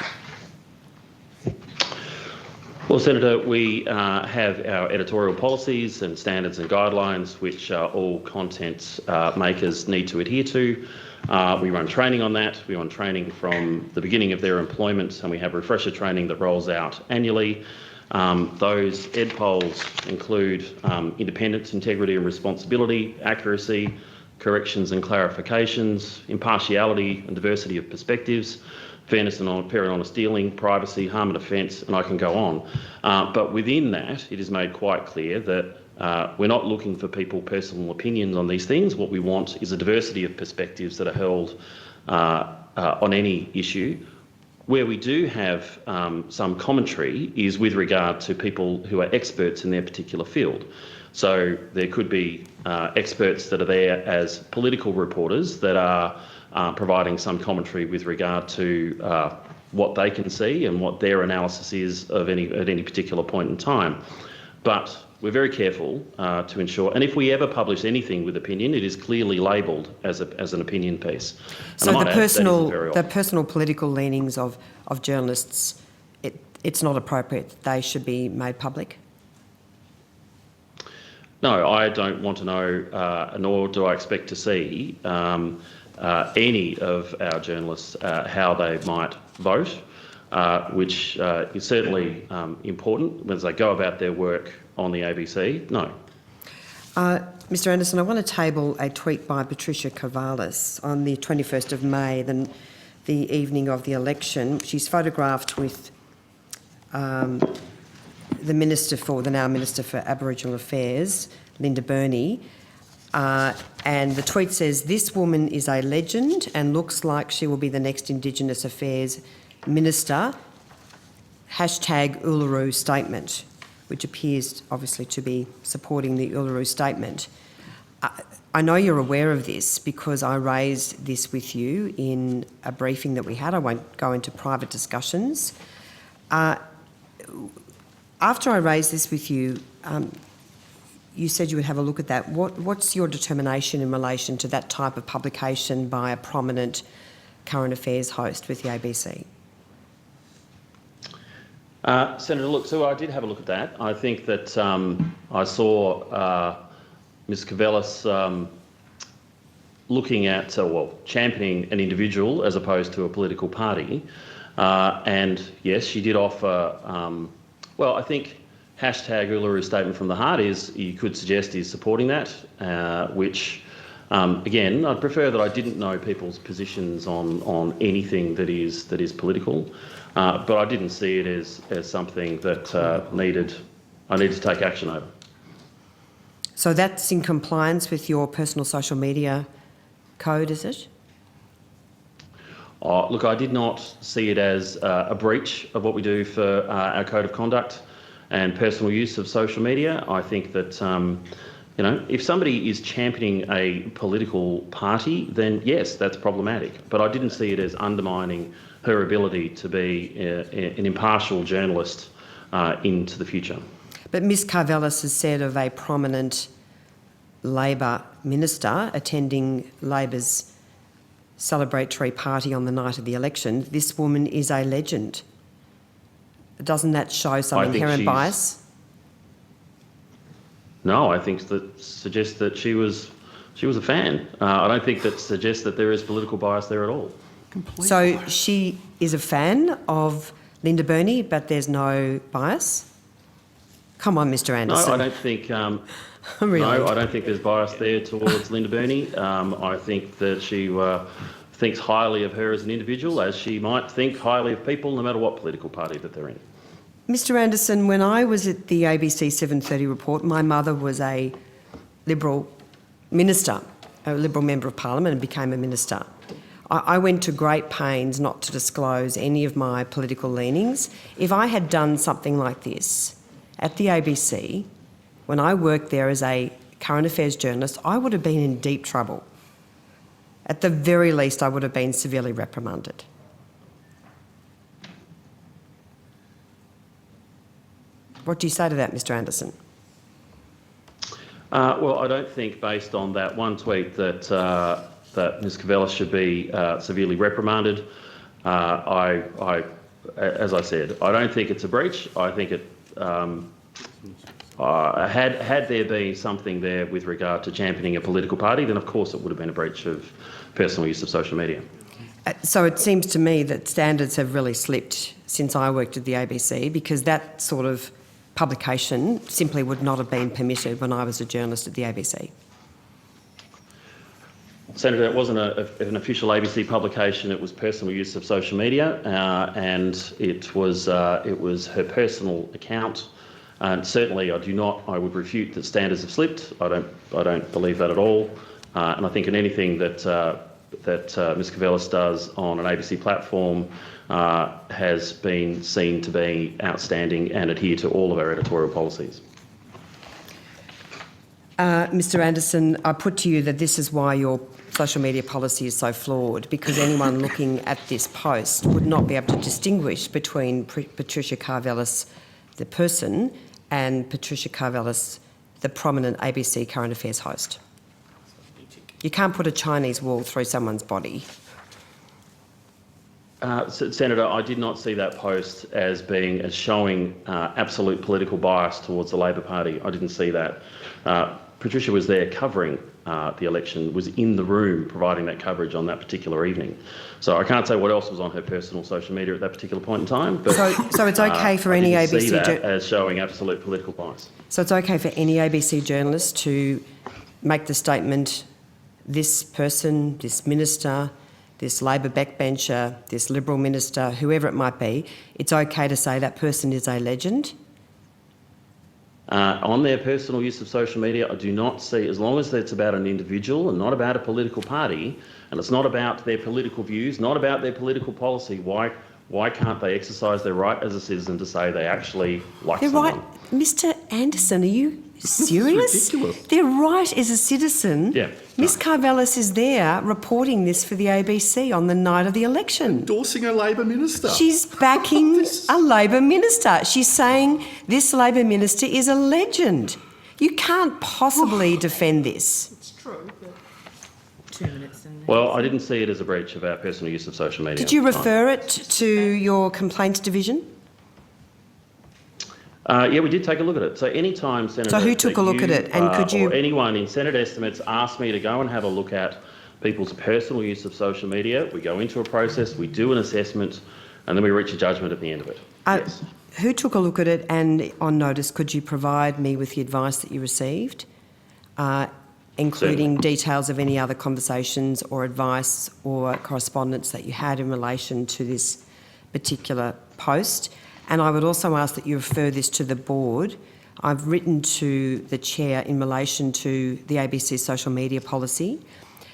[SPEAKER 7] Well, Senator, we have our editorial policies and standards and guidelines which all content makers need to adhere to. We run training on that. We run training from the beginning of their employment, and we have refresher training that rolls out annually. Those EdPols include independence, integrity and responsibility, accuracy, corrections and clarifications, impartiality and diversity of perspectives, fairness and fair and honest dealing, privacy, harm and offence, and I can go on. But within that, it is made quite clear that we're not looking for people's personal opinions on these things. What we want is a diversity of perspectives that are held on any issue. Where we do have some commentary is with regard to people who are experts in their particular field. So there could be experts that are there as political reporters that are providing some commentary with regard to what they can see and what their analysis is of at any particular point in time. But we're very careful to ensure, and if we ever publish anything with opinion, it is clearly labelled as an opinion piece. And
[SPEAKER 4] So the
[SPEAKER 7] the
[SPEAKER 4] personal political leanings of journalists, it's not appropriate. They should be made public?
[SPEAKER 7] No, I don't want to know, nor do I expect to see any of our journalists how they might vote, which is certainly important as they go about their work on the ABC. No.
[SPEAKER 4] Mr Anderson, I want to table a tweet by Patricia Cavalis on the 21st of May, the evening of the election. She's photographed with the now Minister for Aboriginal Affairs, Linda Burney, and the tweet says, "This woman is a legend and looks like she will be the next Indigenous Affairs Minister. #Uluru Statement," which appears obviously to be supporting the Uluru Statement. I know you're aware of this because I raised this with you in a briefing that we had. I won't go into private discussions. After I raised this with you, you said you would have a look at that. What's your determination in relation to that type of publication by a prominent current affairs host with the ABC?
[SPEAKER 7] Senator, look, so I did have a look at that. I think that I saw Ms Cavalis looking at, championing an individual as opposed to a political party. And yes, she did offer, I think #Uluru Statement from the Heart you could suggest is supporting that, which, again, I'd prefer that I didn't know people's positions on anything that is political. But I didn't see it as something that I needed to take action over.
[SPEAKER 4] So that's in compliance with your personal social media code, is it?
[SPEAKER 7] Look, I did not see it as a breach of what we do for our code of conduct and personal use of social media. I think that, if somebody is championing a political party, then yes, that's problematic. But I didn't see it as undermining her ability to be an impartial journalist into the future.
[SPEAKER 4] But Ms Cavalis has said of a prominent Labor minister attending Labor's celebratory party on the night of the election, "This woman is a legend." Doesn't that show some
[SPEAKER 7] I think
[SPEAKER 4] inherent
[SPEAKER 7] she's-
[SPEAKER 4] bias?
[SPEAKER 7] No, I think that suggests that she was a fan. I don't think that suggests that there is political bias there at all.
[SPEAKER 4] So she is a fan of Linda Burney, but there's no bias? Come on, Mr.
[SPEAKER 7] No,
[SPEAKER 4] Anderson.
[SPEAKER 7] I don't think.
[SPEAKER 4] Really?
[SPEAKER 7] No, I don't think there's bias there towards Linda Burney. I think that she thinks highly of her as an individual, as she might think highly of people, no matter what political party that they're in.
[SPEAKER 4] Mr. Anderson, when I was at the ABC 7:30 report, my mother was a Liberal minister, a Liberal member of Parliament, and became a minister. I went to great pains not to disclose any of my political leanings. If I had done something like this at the ABC, when I worked there as a current affairs journalist, I would have been in deep trouble. At the very least, I would have been severely reprimanded. What do you say to that, Mr. Anderson?
[SPEAKER 7] Well, I don't think, based on that one tweet, that Ms. Cavellis should be severely reprimanded. As I said, I don't think it's a breach. I think it had there been something there with regard to championing a political party, then of course it would have been a breach of personal use of social media.
[SPEAKER 4] So it seems to me that standards have really slipped since I worked at the ABC, because that sort of publication simply would not have been permitted when I was a journalist at the ABC.
[SPEAKER 7] Senator, it wasn't an official ABC publication. It was personal use of social media, and it was her personal account. And certainly, I would refute that standards have slipped. I don't believe that at all. And I think in anything that Ms. Cavellis does on an ABC platform has been seen to be outstanding and adhere to all of our editorial policies.
[SPEAKER 4] Mr. Anderson, I put to you that this is why your social media policy is so flawed, because anyone looking at this post would not be able to distinguish between Patricia Karvelas, the person, and Patricia Karvelas, the prominent ABC current affairs host. You can't put a Chinese wall through someone's body.
[SPEAKER 7] Senator, I did not see that post as showing absolute political bias towards the Labor Party. I didn't see that. Patricia was there covering the election, was in the room providing that coverage on that particular evening. So I can't say what else was on her personal social media at that particular point in time. But
[SPEAKER 4] So it's okay for any
[SPEAKER 7] I didn't see
[SPEAKER 4] ABC
[SPEAKER 7] that as showing absolute political bias.
[SPEAKER 4] So it's okay for any ABC journalist to make the statement, this person, this minister, this Labor backbencher, this Liberal minister, whoever it might be, it's okay to say that person is a legend?
[SPEAKER 7] On their personal use of social media, I do not see, as long as it's about an individual and not about a political party, and it's not about their political views, not about their political policy, why can't they exercise their right as a citizen to say they actually like
[SPEAKER 4] They're
[SPEAKER 7] someone?
[SPEAKER 4] right. Mr. Anderson, are you serious?
[SPEAKER 8] ridiculous.
[SPEAKER 4] They're right as a citizen.
[SPEAKER 7] Yeah.
[SPEAKER 4] Miss Karvelas is there reporting this for the ABC on the night of the election.
[SPEAKER 8] Endorsing a Labor minister.
[SPEAKER 4] She's backing a Labor minister. She's saying this Labor minister is a legend. You can't possibly defend this.
[SPEAKER 7] Well, I didn't see it as a breach of our personal use of social media.
[SPEAKER 4] Did you
[SPEAKER 7] at the time.
[SPEAKER 4] refer it to your complaints division?
[SPEAKER 7] Yeah, we did take a look at it. So any time, Senator...
[SPEAKER 4] So who took a look at it? And could you...
[SPEAKER 7] Or anyone in Senate estimates asked me to go and have a look at people's personal use of social media, we go into a process, we do an assessment, and then we reach a judgment at the end of it. Yes.
[SPEAKER 4] Who took a look at it, and on notice, could you provide me with the advice that you received, including details of any other conversations or advice or correspondence that you had in relation to this particular post? And I would also ask that you refer this to the board. I've written to the chair in relation to the ABC social media policy.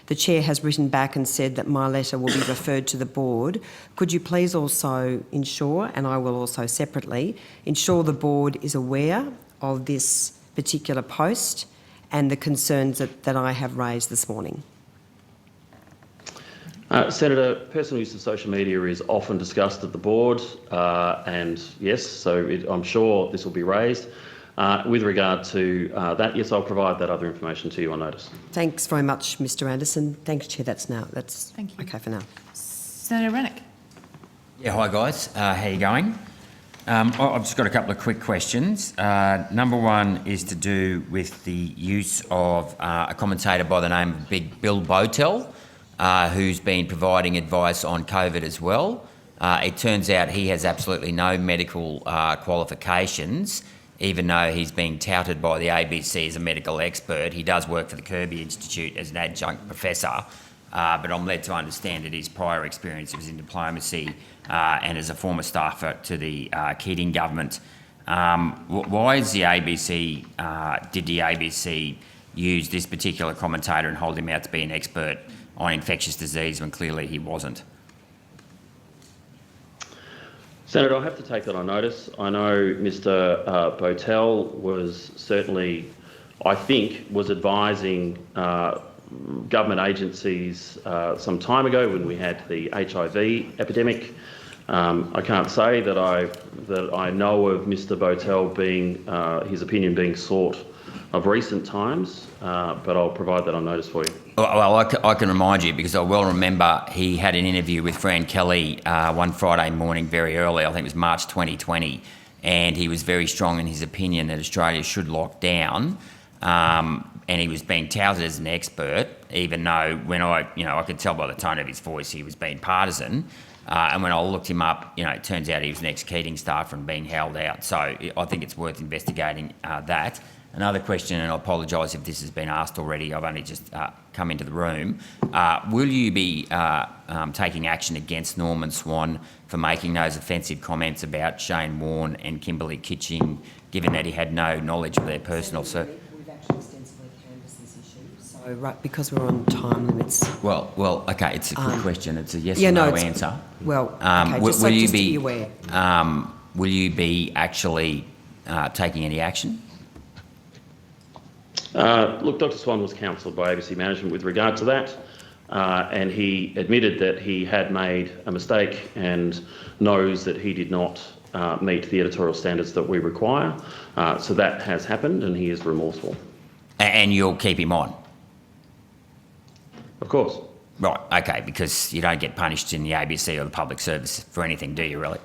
[SPEAKER 4] The chair has written back and said that my letter will be referred to the board. Could you please also ensure, and I will also separately, ensure the board is aware of this particular post and the concerns that I have raised this morning?
[SPEAKER 7] Senator, personal use of social media is often discussed at the board, and yes, so I'm sure this will be raised. With regard to that, yes, I'll provide that other information to you on notice.
[SPEAKER 4] Thanks very much, Mr. Anderson. Thanks, Chair. That's
[SPEAKER 1] Thank you.
[SPEAKER 4] okay for now.
[SPEAKER 1] Senator Rennick.
[SPEAKER 9] Yeah, hi guys. How you going? I've just got a couple of quick questions. Number one is to do with the use of a commentator by the name of Big Bill Botel, who's been providing advice on COVID as well. It turns out he has absolutely no medical qualifications, even though he's being touted by the ABC as a medical expert. He does work for the Kirby Institute as an adjunct professor, but I'm led to understand that his prior experience was in diplomacy and as a former staffer to the Keating government. Why is the ABC, did the ABC use this particular commentator and hold him out to be an expert on infectious disease when clearly he wasn't?
[SPEAKER 7] Senator, I have to take that on notice. I know Mr. Botel was certainly, I think, was advising government agencies some time ago when we had the HIV epidemic. I can't say that I know of Mr. Botel being his opinion being sought of recent times, but I'll provide that on notice for you.
[SPEAKER 9] Well, I can remind you, because I well remember he had an interview with Fran Kelly one Friday morning very early, I think it was March 2020, and he was very strong in his opinion that Australia should lock down, and he was being touted as an expert, even though when I could tell by the tone of his voice he was being partisan, and when I looked him up, it turns out he was an ex-Keating staffer and being held out, so I think it's worth investigating that. Another question, and I apologise if this has been asked already, I've only just come into the room. Will you be taking action against Norman Swan for making those offensive comments about Shane Warne and Kimberley Kitching, given that he had no knowledge of their personal
[SPEAKER 4] We've actually extensively canvassed this issue, so right, because we're on time limits.
[SPEAKER 9] Well, okay, it's a good question. It's a yes
[SPEAKER 4] yeah,
[SPEAKER 9] or no
[SPEAKER 4] no,
[SPEAKER 9] answer.
[SPEAKER 4] Well, okay,
[SPEAKER 9] will
[SPEAKER 4] so
[SPEAKER 9] you
[SPEAKER 4] just to
[SPEAKER 9] be
[SPEAKER 4] be aware.
[SPEAKER 9] Will you be actually taking any action?
[SPEAKER 7] Look, Dr. Swan was counselled by ABC Management with regard to that, and he admitted that he had made a mistake and knows that he did not meet the editorial standards that we require. So that has happened, and he is remorseful.
[SPEAKER 9] And you'll keep him on?
[SPEAKER 7] Of course.
[SPEAKER 9] Right, okay, because you don't get punished in the ABC or the public service for anything, do you, really?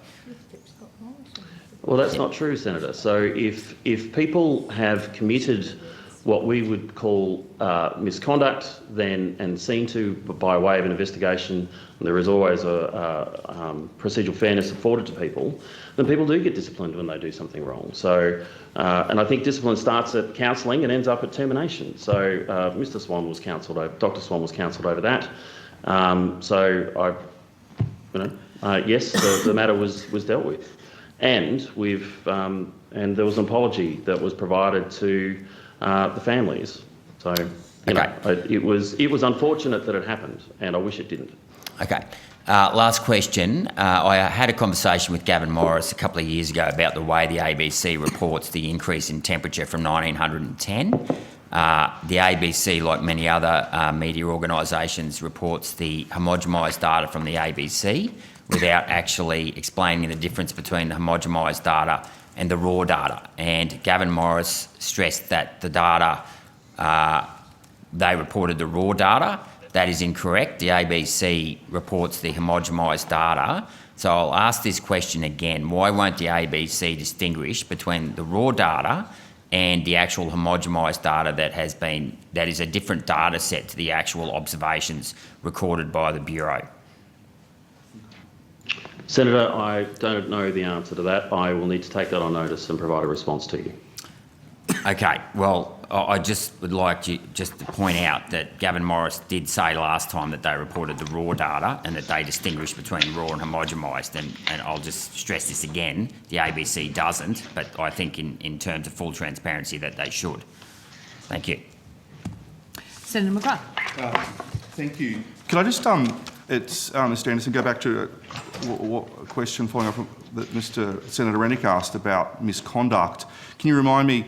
[SPEAKER 7] Well, that's not true, Senator. So if people have committed what we would call misconduct, then and seen to by way of an investigation, and there is always a procedural fairness afforded to people, then people do get disciplined when they do something wrong. So, and I think discipline starts at counselling and ends up at termination. So, Mr. Swan was counselled over, Dr. Swan was counselled over that. So yes, the matter was dealt with, and and there was an apology that was provided to the families. So, it was unfortunate that it happened, and I wish it didn't.
[SPEAKER 9] Okay. Last question. I had a conversation with Gavin Morris a couple of years ago about the way the ABC reports the increase in temperature from 1910. The ABC, like many other media organisations, reports the homogenised data from the ABC without actually explaining the difference between the homogenised data and the raw data. And Gavin Morris stressed that the data, they reported the raw data. That is incorrect. The ABC reports the homogenised data. So I'll ask this question again. Why won't the ABC distinguish between the raw data and the actual homogenised data that is a different data set to the actual observations recorded by the Bureau?
[SPEAKER 7] Senator, I don't know the answer to that. I will need to take that on notice and provide a response to you.
[SPEAKER 9] Okay, well, I just would like to point out that Gavin Morris did say last time that they reported the raw data and that they distinguish between raw and homogenised, and I'll just stress this again, the ABC doesn't, but I think in terms of full transparency that they should. Thank you.
[SPEAKER 1] Senator McGrath.
[SPEAKER 8] Thank you. Can I just, Mr Anderson, go back to a question following up from that Mr Senator Rennick asked about misconduct. Can you remind me,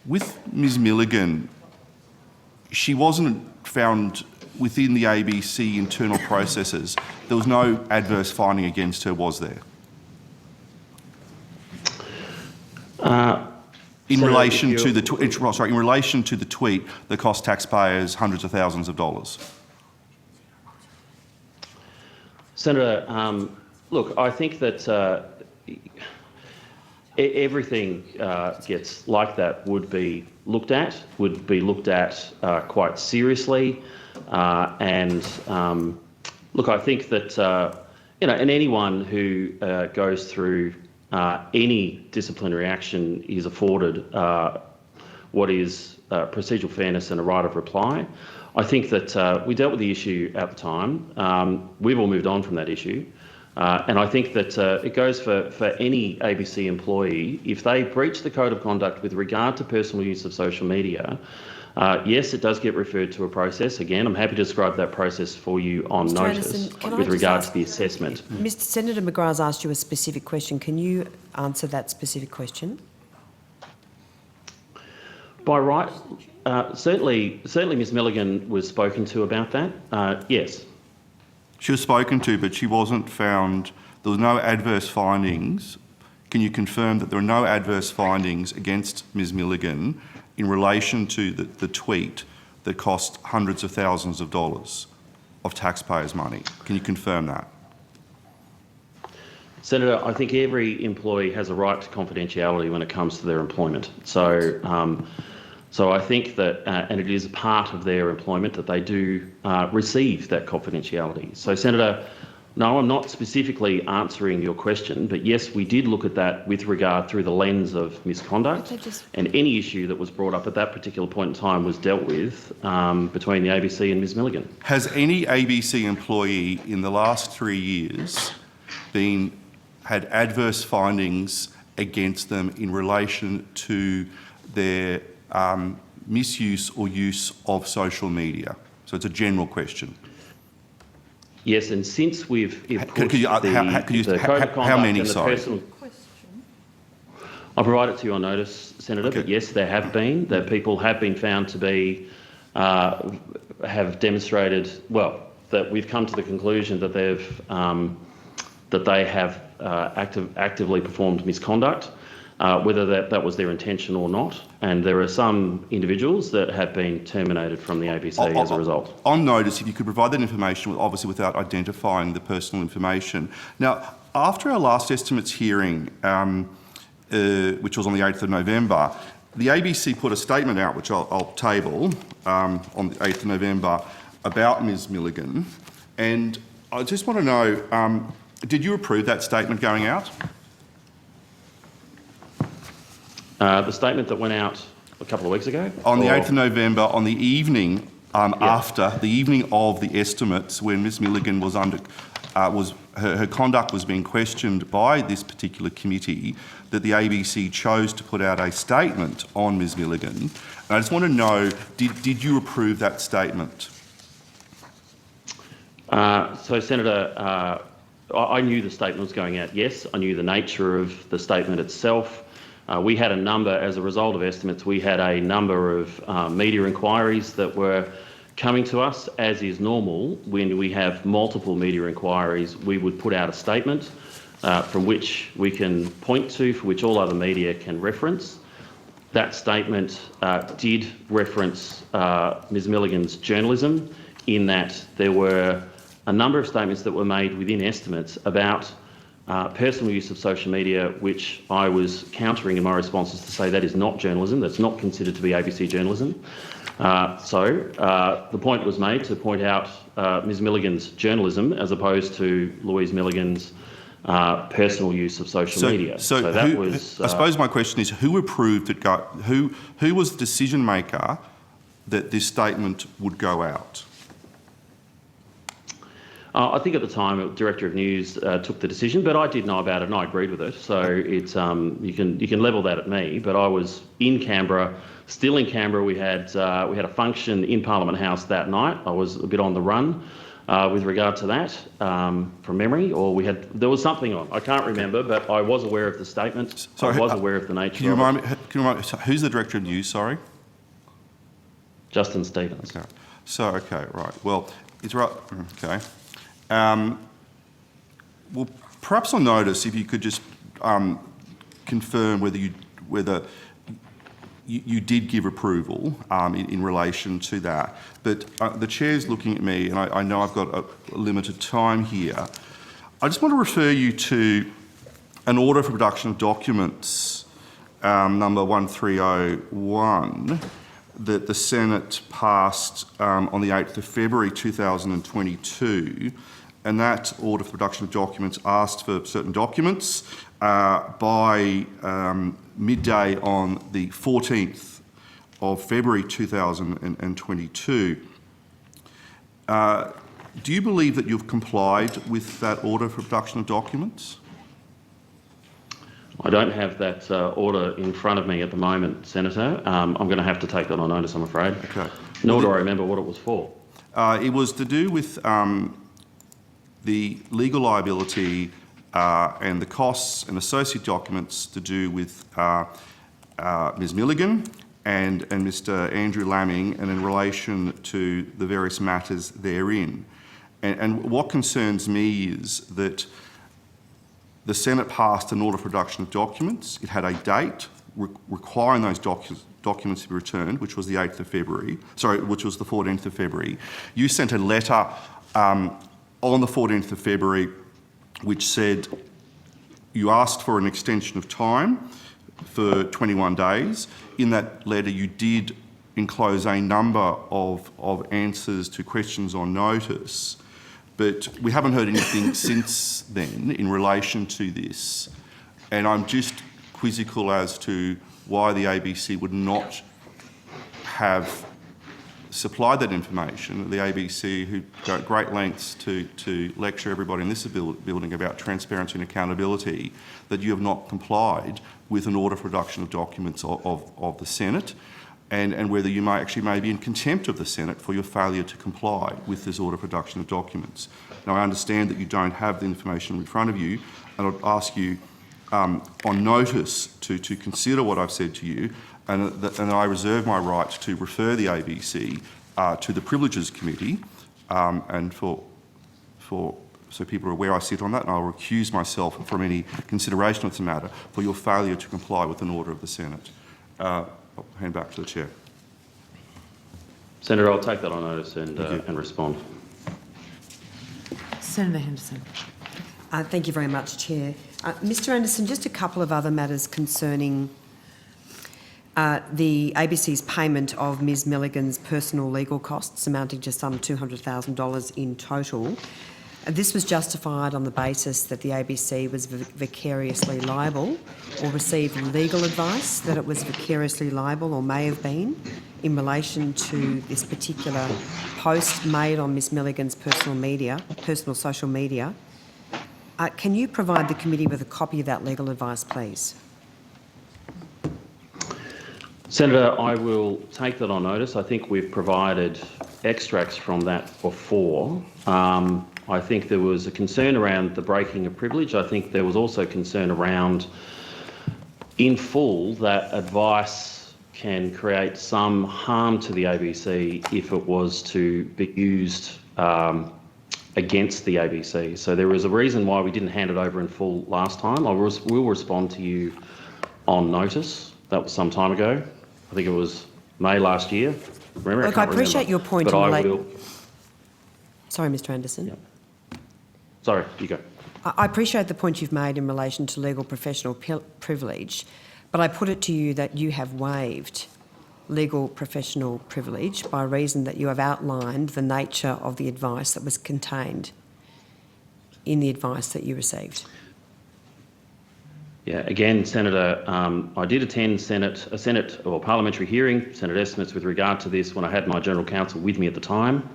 [SPEAKER 8] with Ms Milligan, she wasn't found within the ABC internal processes. There was no adverse finding against her, was there? In relation to the tweet that cost taxpayers hundreds of thousands of dollars.
[SPEAKER 7] Senator, look, I think that everything gets like that would be looked at quite seriously. Look, I think that, and anyone who goes through any disciplinary action is afforded what is procedural fairness and a right of reply. I think that we dealt with the issue at the time. We've all moved on from that issue. And I think that it goes for any ABC employee, if they breach the code of conduct with regard to personal use of social media, yes, it does get referred to a process. Again, I'm happy to describe that process for you on
[SPEAKER 4] Mr.
[SPEAKER 7] notice
[SPEAKER 4] Anderson, can I
[SPEAKER 7] with
[SPEAKER 4] just
[SPEAKER 7] regard
[SPEAKER 4] ask-
[SPEAKER 7] to the assessment.
[SPEAKER 4] Mr. Senator McGrath's asked you a specific question. Can you answer that specific question?
[SPEAKER 7] By right, certainly Ms Milligan was spoken to about that. Yes.
[SPEAKER 8] She was spoken to, but she wasn't found, there was no adverse findings. Can you confirm that there are no adverse findings against Ms Milligan in relation to the tweet that cost hundreds of thousands of dollars of taxpayers' money? Can you confirm that?
[SPEAKER 7] Senator, I think every employee has a right to confidentiality when it comes to their employment. So I think that, and it is part of their employment that they do receive that confidentiality. So, Senator, no, I'm not specifically answering your question, but yes, we did look at that with regard through the lens of misconduct, and any issue that was brought up at that particular point in time was dealt with between the ABC and Ms Milligan.
[SPEAKER 8] Has any ABC employee in the last 3 years had adverse findings against them in relation to their misuse or use of social media? So it's a general question.
[SPEAKER 7] Yes, and since we've pushed
[SPEAKER 8] Could you-
[SPEAKER 7] the code of conduct
[SPEAKER 8] how many,
[SPEAKER 7] and the
[SPEAKER 8] sorry?
[SPEAKER 7] personal... I'll provide it to your notice, Senator,
[SPEAKER 8] Okay.
[SPEAKER 7] but yes, there have been, that people have been found to be, have demonstrated, well, that we've come to the conclusion that they have actively performed misconduct, whether that was their intention or not. And there are some individuals that have been terminated from the ABC as a result.
[SPEAKER 8] On notice, if you could provide that information, obviously without identifying the personal information. Now, after our last estimates hearing, which was on the 8th of November, the ABC put a statement out, which I'll table, on the 8th of November, about Ms Milligan. And I just want to know, did you approve that statement going out?
[SPEAKER 7] The statement that went out a couple of weeks ago?
[SPEAKER 8] On the
[SPEAKER 7] Or-
[SPEAKER 8] 8th of November, on the evening after, the evening of the estimates, when Ms Milligan was her conduct was being questioned by this particular committee, that the ABC chose to put out a statement on Ms Milligan. And I just want to know, did you approve that statement?
[SPEAKER 7] So, Senator, I knew the statement was going out, yes. I knew the nature of the statement itself. We had a number, as a result of estimates, we had a number of media inquiries that were coming to us, as is normal. When we have multiple media inquiries, we would put out a statement from which we can point to, for which all other media can reference. That statement did reference Ms Milligan's journalism, in that there were a number of statements that were made within estimates about personal use of social media, which I was countering in my responses to say that is not journalism, that's not considered to be ABC journalism. So the point was made to point out Ms Milligan's journalism as opposed to Louise Milligan's personal use of social media. So that
[SPEAKER 8] who,
[SPEAKER 7] was...
[SPEAKER 8] I suppose my question is, who approved it? Who was the decision maker that this statement would go out?
[SPEAKER 7] I think at the time, the Director of News took the decision, but I did know about it and I agreed with it. So it's you can level that at me. But I was in Canberra, still in Canberra. We had a function in Parliament House that night. I was a bit on the run with regard to that from memory, or there was something on. I can't remember, but I was aware of the statement.
[SPEAKER 8] Sorry,
[SPEAKER 7] I was aware of the nature.
[SPEAKER 8] Can you remind me? So who's the Director of News? Sorry.
[SPEAKER 7] Justin Stevens.
[SPEAKER 8] Okay. So okay, right. Well, it's right. Okay. Well, perhaps on notice, if you could just confirm whether you did give approval in relation to that. But the chair's looking at me, and I know I've got a limited time here. I just want to refer you to an order for production of documents, number 1301, that the Senate passed on the 8th of February 2022, and that order for production of documents asked for certain documents by midday on the 14th of February 2022. Do you believe that you've complied with that order for production of documents?
[SPEAKER 7] I don't have that order in front of me at the moment, Senator. I'm going to have to take that on notice, I'm afraid.
[SPEAKER 8] Okay.
[SPEAKER 7] Nor do I remember what it was for.
[SPEAKER 8] It was to do with the legal liability and the costs and associate documents to do with Ms Milligan and Mr Andrew Laming, and in relation to the various matters therein. And what concerns me is that the Senate passed an order for production of documents. It had a date requiring those documents to be returned, which was the 8th of February, which was the 14th of February. You sent a letter on the 14th of February which said you asked for an extension of time for 21 days. In that letter, you did enclose a number of answers to questions on notice, but we haven't heard anything since then in relation to this. And I'm just quizzical as to why the ABC would not have supplied that information. The ABC, who go at great lengths to lecture everybody in this building about transparency and accountability, that you have not complied with an order for production of documents of the Senate, and whether you may be in contempt of the Senate for your failure to comply with this order for production of documents. Now, I understand that you don't have the information in front of you, and I'd ask you on notice to consider what I've said to you, and I reserve my right to refer the ABC to the Privileges Committee, and so people are aware I sit on that, and I'll recuse myself from any consideration of the matter for your failure to comply with an order of the Senate. I'll hand back to the Chair.
[SPEAKER 7] Senator, I'll take that on notice and respond.
[SPEAKER 1] Senator Henderson.
[SPEAKER 4] Thank you very much, Chair. Mr Anderson, just a couple of other matters concerning the ABC's payment of Ms Milligan's personal legal costs amounting to some $200,000 in total. This was justified on the basis that the ABC was vicariously liable, or received legal advice that it was vicariously liable, or may have been, in relation to this particular post made on Ms Milligan's personal social media. Can you provide the committee with a copy of that legal advice, please?
[SPEAKER 7] Senator, I will take that on notice. I think we've provided extracts from that before. I think there was a concern around the breaking of privilege. I think there was also concern around, in full, that advice can create some harm to the ABC if it was to be used against the ABC. So there was a reason why we didn't hand it over in full last time. I will respond to you on notice. That was some time ago. I think it was May last year.
[SPEAKER 4] Look, I appreciate your point.
[SPEAKER 7] But I will.
[SPEAKER 4] Sorry, Mr Anderson.
[SPEAKER 7] Yep. Sorry, you go.
[SPEAKER 4] I appreciate the point you've made in relation to legal professional privilege, but I put it to you that you have waived legal professional privilege by reason that you have outlined the nature of the advice that was contained in the advice that you received.
[SPEAKER 7] Yeah, again, Senator, I did attend a Senate or parliamentary hearing, Senate estimates with regard to this when I had my General Counsel with me at the time,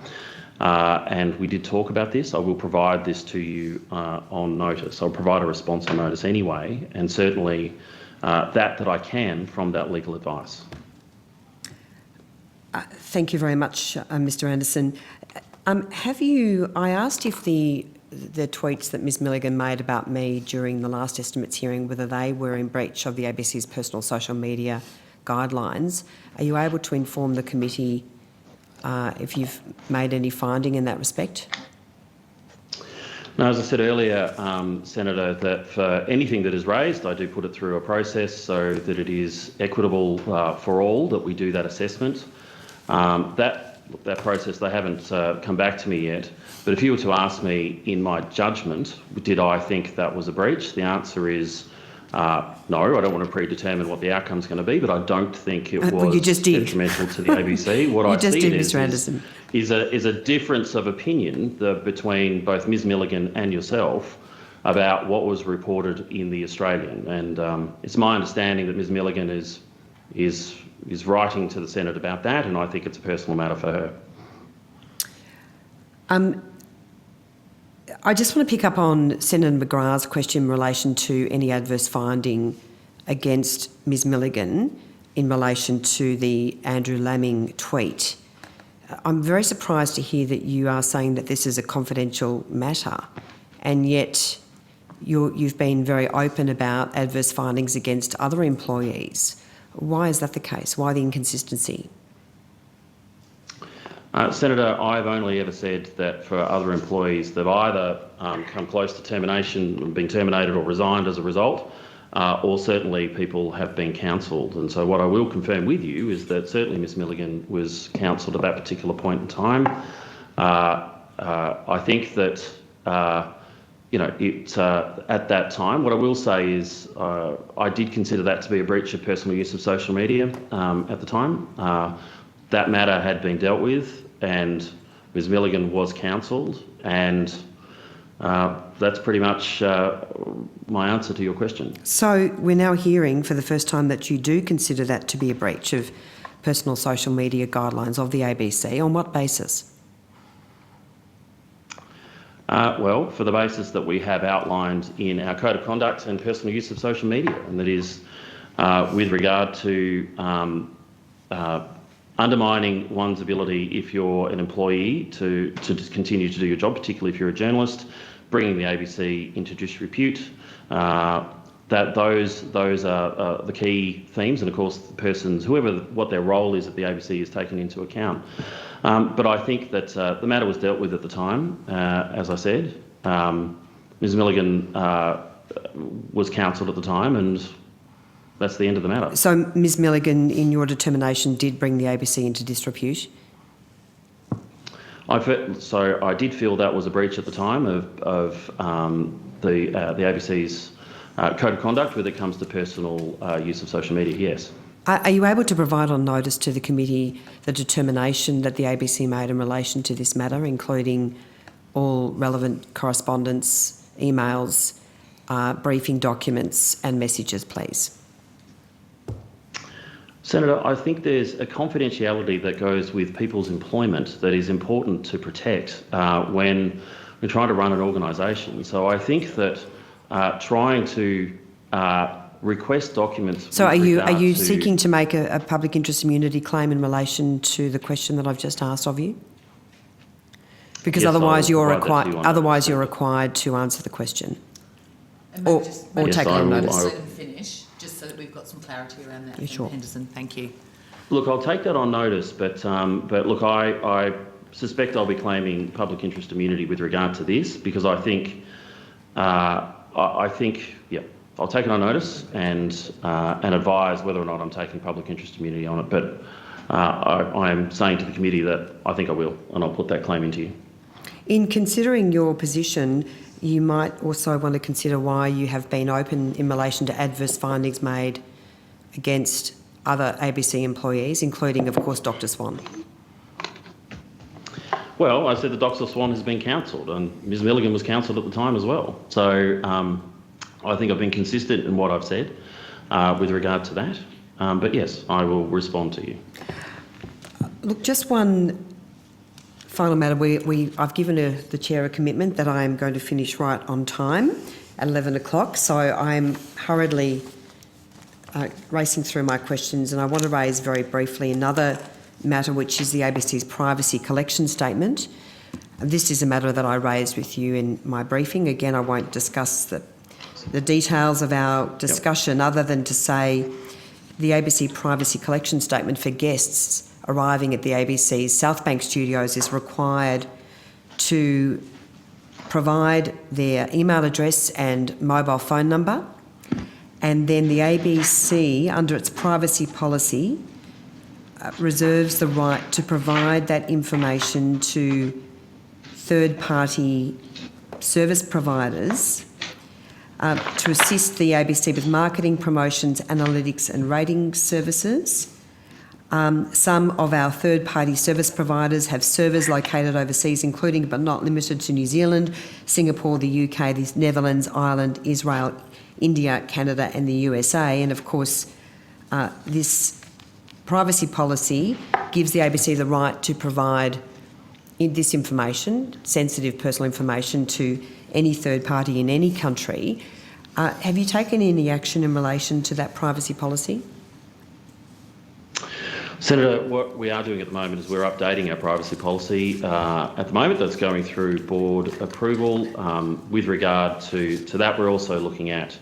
[SPEAKER 7] and we did talk about this. I will provide this to you on notice. I'll provide a response on notice anyway, and certainly that I can from that legal advice.
[SPEAKER 4] Thank you very much, Mr Anderson. I asked if the tweets that Ms Milligan made about me during the last estimates hearing, whether they were in breach of the ABC's personal social media guidelines. Are you able to inform the committee if you've made any finding in that respect?
[SPEAKER 7] No, as I said earlier, Senator, that for anything that is raised, I do put it through a process so that it is equitable for all, that we do that assessment. That that process, they haven't come back to me yet. But if you were to ask me, in my judgment, did I think that was a breach? The answer is no. I don't want to predetermine what the outcome's going to be, but I don't think it was
[SPEAKER 4] well, you just did.
[SPEAKER 7] detrimental to the ABC. What
[SPEAKER 4] You
[SPEAKER 7] I
[SPEAKER 4] just
[SPEAKER 7] see
[SPEAKER 4] did,
[SPEAKER 7] it
[SPEAKER 4] Mr. Anderson.
[SPEAKER 7] is a difference of opinion between both Ms Milligan and yourself about what was reported in the Australian. And it's my understanding that Ms Milligan is writing to the Senate about that, and I think it's a personal matter for her.
[SPEAKER 4] I just want to pick up on Senator McGrath's question in relation to any adverse finding against Ms Milligan in relation to the Andrew Laming tweet. I'm very surprised to hear that you are saying that this is a confidential matter, and yet you've been very open about adverse findings against other employees. Why is that the case? Why the inconsistency?
[SPEAKER 7] Senator, I've only ever said that for other employees, they've either come close to termination, been terminated or resigned as a result, or certainly people have been counselled. And so what I will confirm with you is that certainly Ms Milligan was counselled at that particular point in time. I think that, at that time, what I will say is I did consider that to be a breach of personal use of social media at the time. That matter had been dealt with and Ms Milligan was counselled, and that's pretty much my answer to your question.
[SPEAKER 4] So we're now hearing for the first time that you do consider that to be a breach of personal social media guidelines of the ABC. On what basis?
[SPEAKER 7] Well, for the basis that we have outlined in our Code of Conduct and personal use of social media, and that is with regard to undermining one's ability, if you're an employee, to continue to do your job, particularly if you're a journalist, bringing the ABC into disrepute. That those are the key themes, and of course the persons, what their role is at the ABC, is taken into account. But I think that the matter was dealt with at the time. As I said, Ms Milligan was counselled at the time, and that's the end of the matter.
[SPEAKER 4] So Ms Milligan, in your determination, did bring the ABC into disrepute?
[SPEAKER 7] So I did feel that was a breach at the time of the ABC's Code of Conduct when it comes to personal use of social media, yes.
[SPEAKER 4] Are you able to provide on notice to the committee the determination that the ABC made in relation to this matter, including all relevant correspondence, emails, briefing documents and messages, please?
[SPEAKER 7] Senator, I think there's a confidentiality that goes with people's employment that is important to protect when we're trying to run an organisation. So I think that trying to request documents...
[SPEAKER 4] So are you seeking to make a public interest immunity claim in relation to the question that I've just asked of you? Because
[SPEAKER 7] yes,
[SPEAKER 4] otherwise you're
[SPEAKER 7] required
[SPEAKER 4] to answer the question.
[SPEAKER 1] And
[SPEAKER 4] Or
[SPEAKER 1] maybe
[SPEAKER 4] take it on notice.
[SPEAKER 1] let them finish, just so that we've got some clarity around that.
[SPEAKER 4] Yeah, sure.
[SPEAKER 1] Henderson, thank you.
[SPEAKER 7] Look, I'll take that on notice, but look, I suspect I'll be claiming public interest immunity with regard to this, because I think, yeah, I'll take it on notice and advise whether or not I'm taking public interest immunity on it. But I am saying to the committee that I think I will, and I'll put that claim into you.
[SPEAKER 4] In considering your position, you might also want to consider why you have been open in relation to adverse findings made against other ABC employees, including, of course, Dr Swan.
[SPEAKER 7] Well, I said that Dr Swan has been counselled, and Ms Milligan was counselled at the time as well. So I think I've been consistent in what I've said with regard to that. But yes, I will respond to you.
[SPEAKER 4] Look, just one final matter. I've given the Chair a commitment that I am going to finish right on time at 11 o'clock, so I'm hurriedly racing through my questions, and I want to raise very briefly another matter, which is the ABC's privacy collection statement. This is a matter that I raised with you in my briefing. Again, I won't discuss the details of our discussion other than to say the ABC privacy collection statement for guests arriving at the ABC's South Bank studios is required to provide their email address and mobile phone number, and then the ABC, under its privacy policy, reserves the right to provide that information to third-party service providers to assist the ABC with marketing, promotions, analytics and rating services. Some of our third-party service providers have servers located overseas, including but not limited to New Zealand, Singapore, the UK, the Netherlands, Ireland, Israel, India, Canada and the USA. And of course, this privacy policy gives the ABC the right to provide this information, sensitive personal information, to any third party in any country. Have you taken any action in relation to that privacy policy?
[SPEAKER 7] Senator, what we are doing at the moment is we're updating our privacy policy. At the moment, that's going through board approval. With regard to that, we're also looking at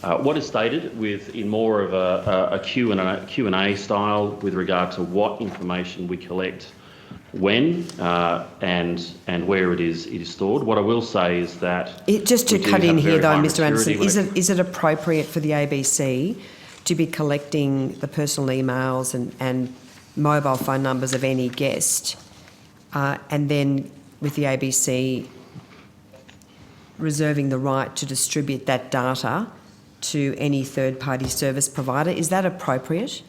[SPEAKER 7] what is stated in more of a Q&A style with regard to what information we collect, when and where it is stored. What I will say is that
[SPEAKER 4] Just to cut in here, though, Mr. Anderson,
[SPEAKER 7] Anderson,
[SPEAKER 4] is it appropriate for the ABC to be collecting the personal emails and mobile phone numbers of any guest, and then with the ABC reserving the right to distribute that data to any third-party service provider? Is that appropriate?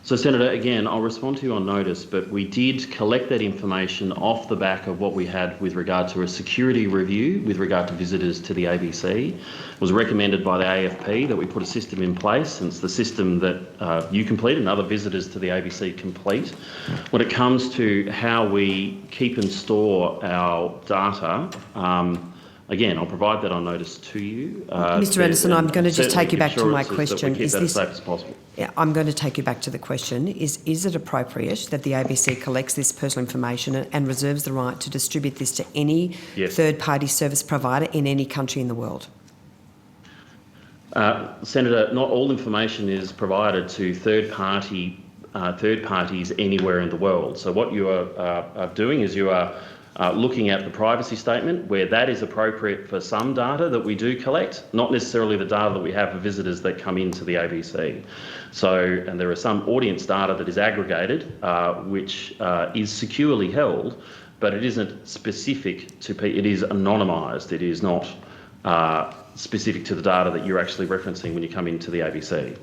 [SPEAKER 7] So, Senator, again, I'll respond to you on notice, but we did collect that information off the back of what we had with regard to a security review with regard to visitors to the ABC. It was recommended by the AFP that we put a system in place, and it's the system that you complete and other visitors to the ABC complete. When it comes to how we keep and store our data, again, I'll provide that on notice to you.
[SPEAKER 4] Mr. Anderson, I'm going to just take you back to my question.
[SPEAKER 7] Is this as safe as possible?
[SPEAKER 4] Yeah, I'm going to take you back to the question. Is it appropriate that the ABC collects this personal information and reserves the right to distribute this to any third-party service provider in any country in the world?
[SPEAKER 7] Senator, not all information is provided to third parties anywhere in the world. So what you are doing is you are looking at the privacy statement where that is appropriate for some data that we do collect, not necessarily the data that we have for visitors that come into the ABC. So, and there is some audience data that is aggregated, which is securely held, but it isn't specific to people. It is anonymised. It is not specific to the data that you're actually referencing when you come into the ABC.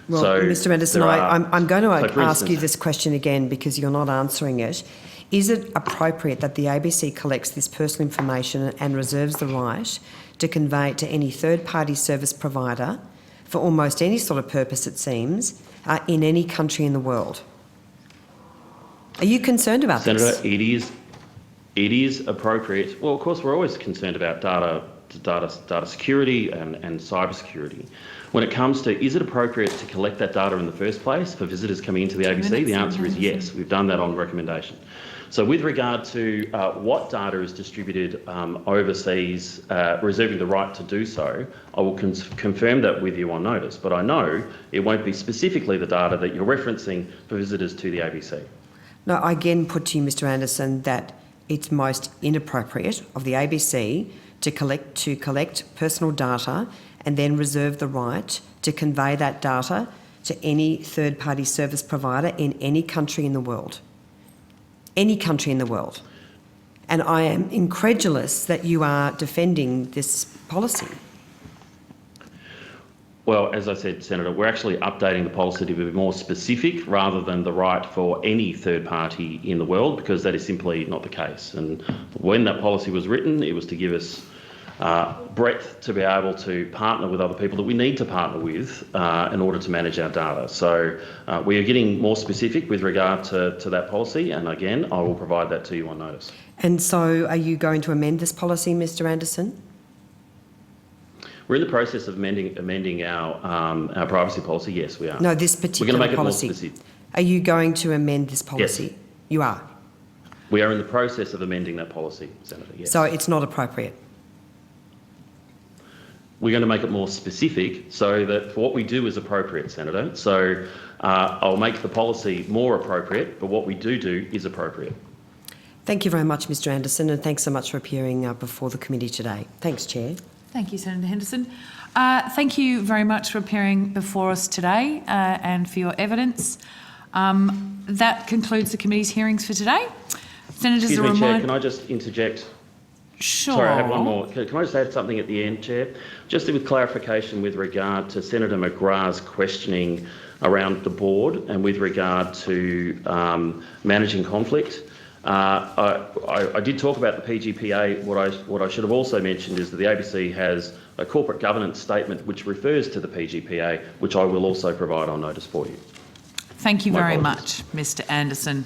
[SPEAKER 4] Well,
[SPEAKER 7] so
[SPEAKER 4] Mr. Anderson, I'm going to ask you
[SPEAKER 7] instance,
[SPEAKER 4] this question again because you're not answering it. Is it appropriate that the ABC collects this personal information and reserves the right to convey it to any third-party service provider for almost any sort of purpose, it seems, in any country in the world? Are you concerned about
[SPEAKER 7] Senator,
[SPEAKER 4] this?
[SPEAKER 7] it is appropriate. Well, of course, we're always concerned about data security and cyber security. When it comes to, is it appropriate to collect that data in the first place for visitors coming into the ABC? The answer is yes. We've done that on recommendation. So with regard to what data is distributed overseas, reserving the right to do so, I will confirm that with you on notice. But I know it won't be specifically the data that you're referencing for visitors to the ABC.
[SPEAKER 4] No, I again put to you, Mr. Anderson, that it's most inappropriate of the ABC to collect personal data and then reserve the right to convey that data to any third-party service provider in any country in the world. Any country in the world. And I am incredulous that you are defending this policy.
[SPEAKER 7] Well, as I said, Senator, we're actually updating the policy to be more specific rather than the right for any third party in the world, because that is simply not the case. And when that policy was written, it was to give us breadth to be able to partner with other people that we need to partner with in order to manage our data. So we are getting more specific with regard to that policy, and again, I will provide that to you on notice.
[SPEAKER 4] And so are you going to amend this policy, Mr. Anderson?
[SPEAKER 7] We're in the process of amending our privacy policy. Yes, we are.
[SPEAKER 4] No, this particular
[SPEAKER 7] We're going to make
[SPEAKER 4] policy.
[SPEAKER 7] it more specific.
[SPEAKER 4] Are you going to amend this policy?
[SPEAKER 7] Yes.
[SPEAKER 4] You are?
[SPEAKER 7] We are in the process of amending that policy, Senator, yes.
[SPEAKER 4] So it's not appropriate?
[SPEAKER 7] We're going to make it more specific so that what we do is appropriate, Senator. So I'll make the policy more appropriate, but what we do is appropriate.
[SPEAKER 4] Thank you very much, Mr. Anderson, and thanks so much for appearing before the committee today. Thanks, Chair.
[SPEAKER 1] Thank you, Senator Henderson. Thank you very much for appearing before us today and for your evidence. That concludes the committee's hearings for today. Senators,
[SPEAKER 7] Excuse
[SPEAKER 1] a
[SPEAKER 7] me, Chair,
[SPEAKER 1] reminder.
[SPEAKER 7] can I just interject?
[SPEAKER 1] Sure.
[SPEAKER 7] Sorry, I have one more. Can I just add something at the end, Chair? Just with clarification with regard to Senator McGrath's questioning around the board and with regard to managing conflict. I did talk about the PGPA. What I should have also mentioned is that the ABC has a corporate governance statement which refers to the PGPA, which I will also provide on notice for you.
[SPEAKER 1] Thank you
[SPEAKER 7] My
[SPEAKER 1] very
[SPEAKER 7] apologies.
[SPEAKER 1] much, Mr Anderson.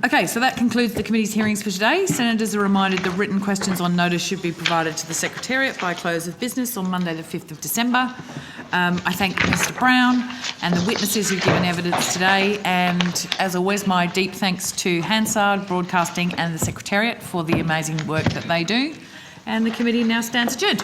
[SPEAKER 1] Okay, so that concludes the committee's hearings for today. Senators are reminded that written questions on notice should be provided to the Secretariat by close of business on Monday the 5th of December. I thank Mr Brown and the witnesses who've given evidence today, and as always my deep thanks to Hansard, Broadcasting and the Secretariat for the amazing work that they do. And the committee now stands adjourned.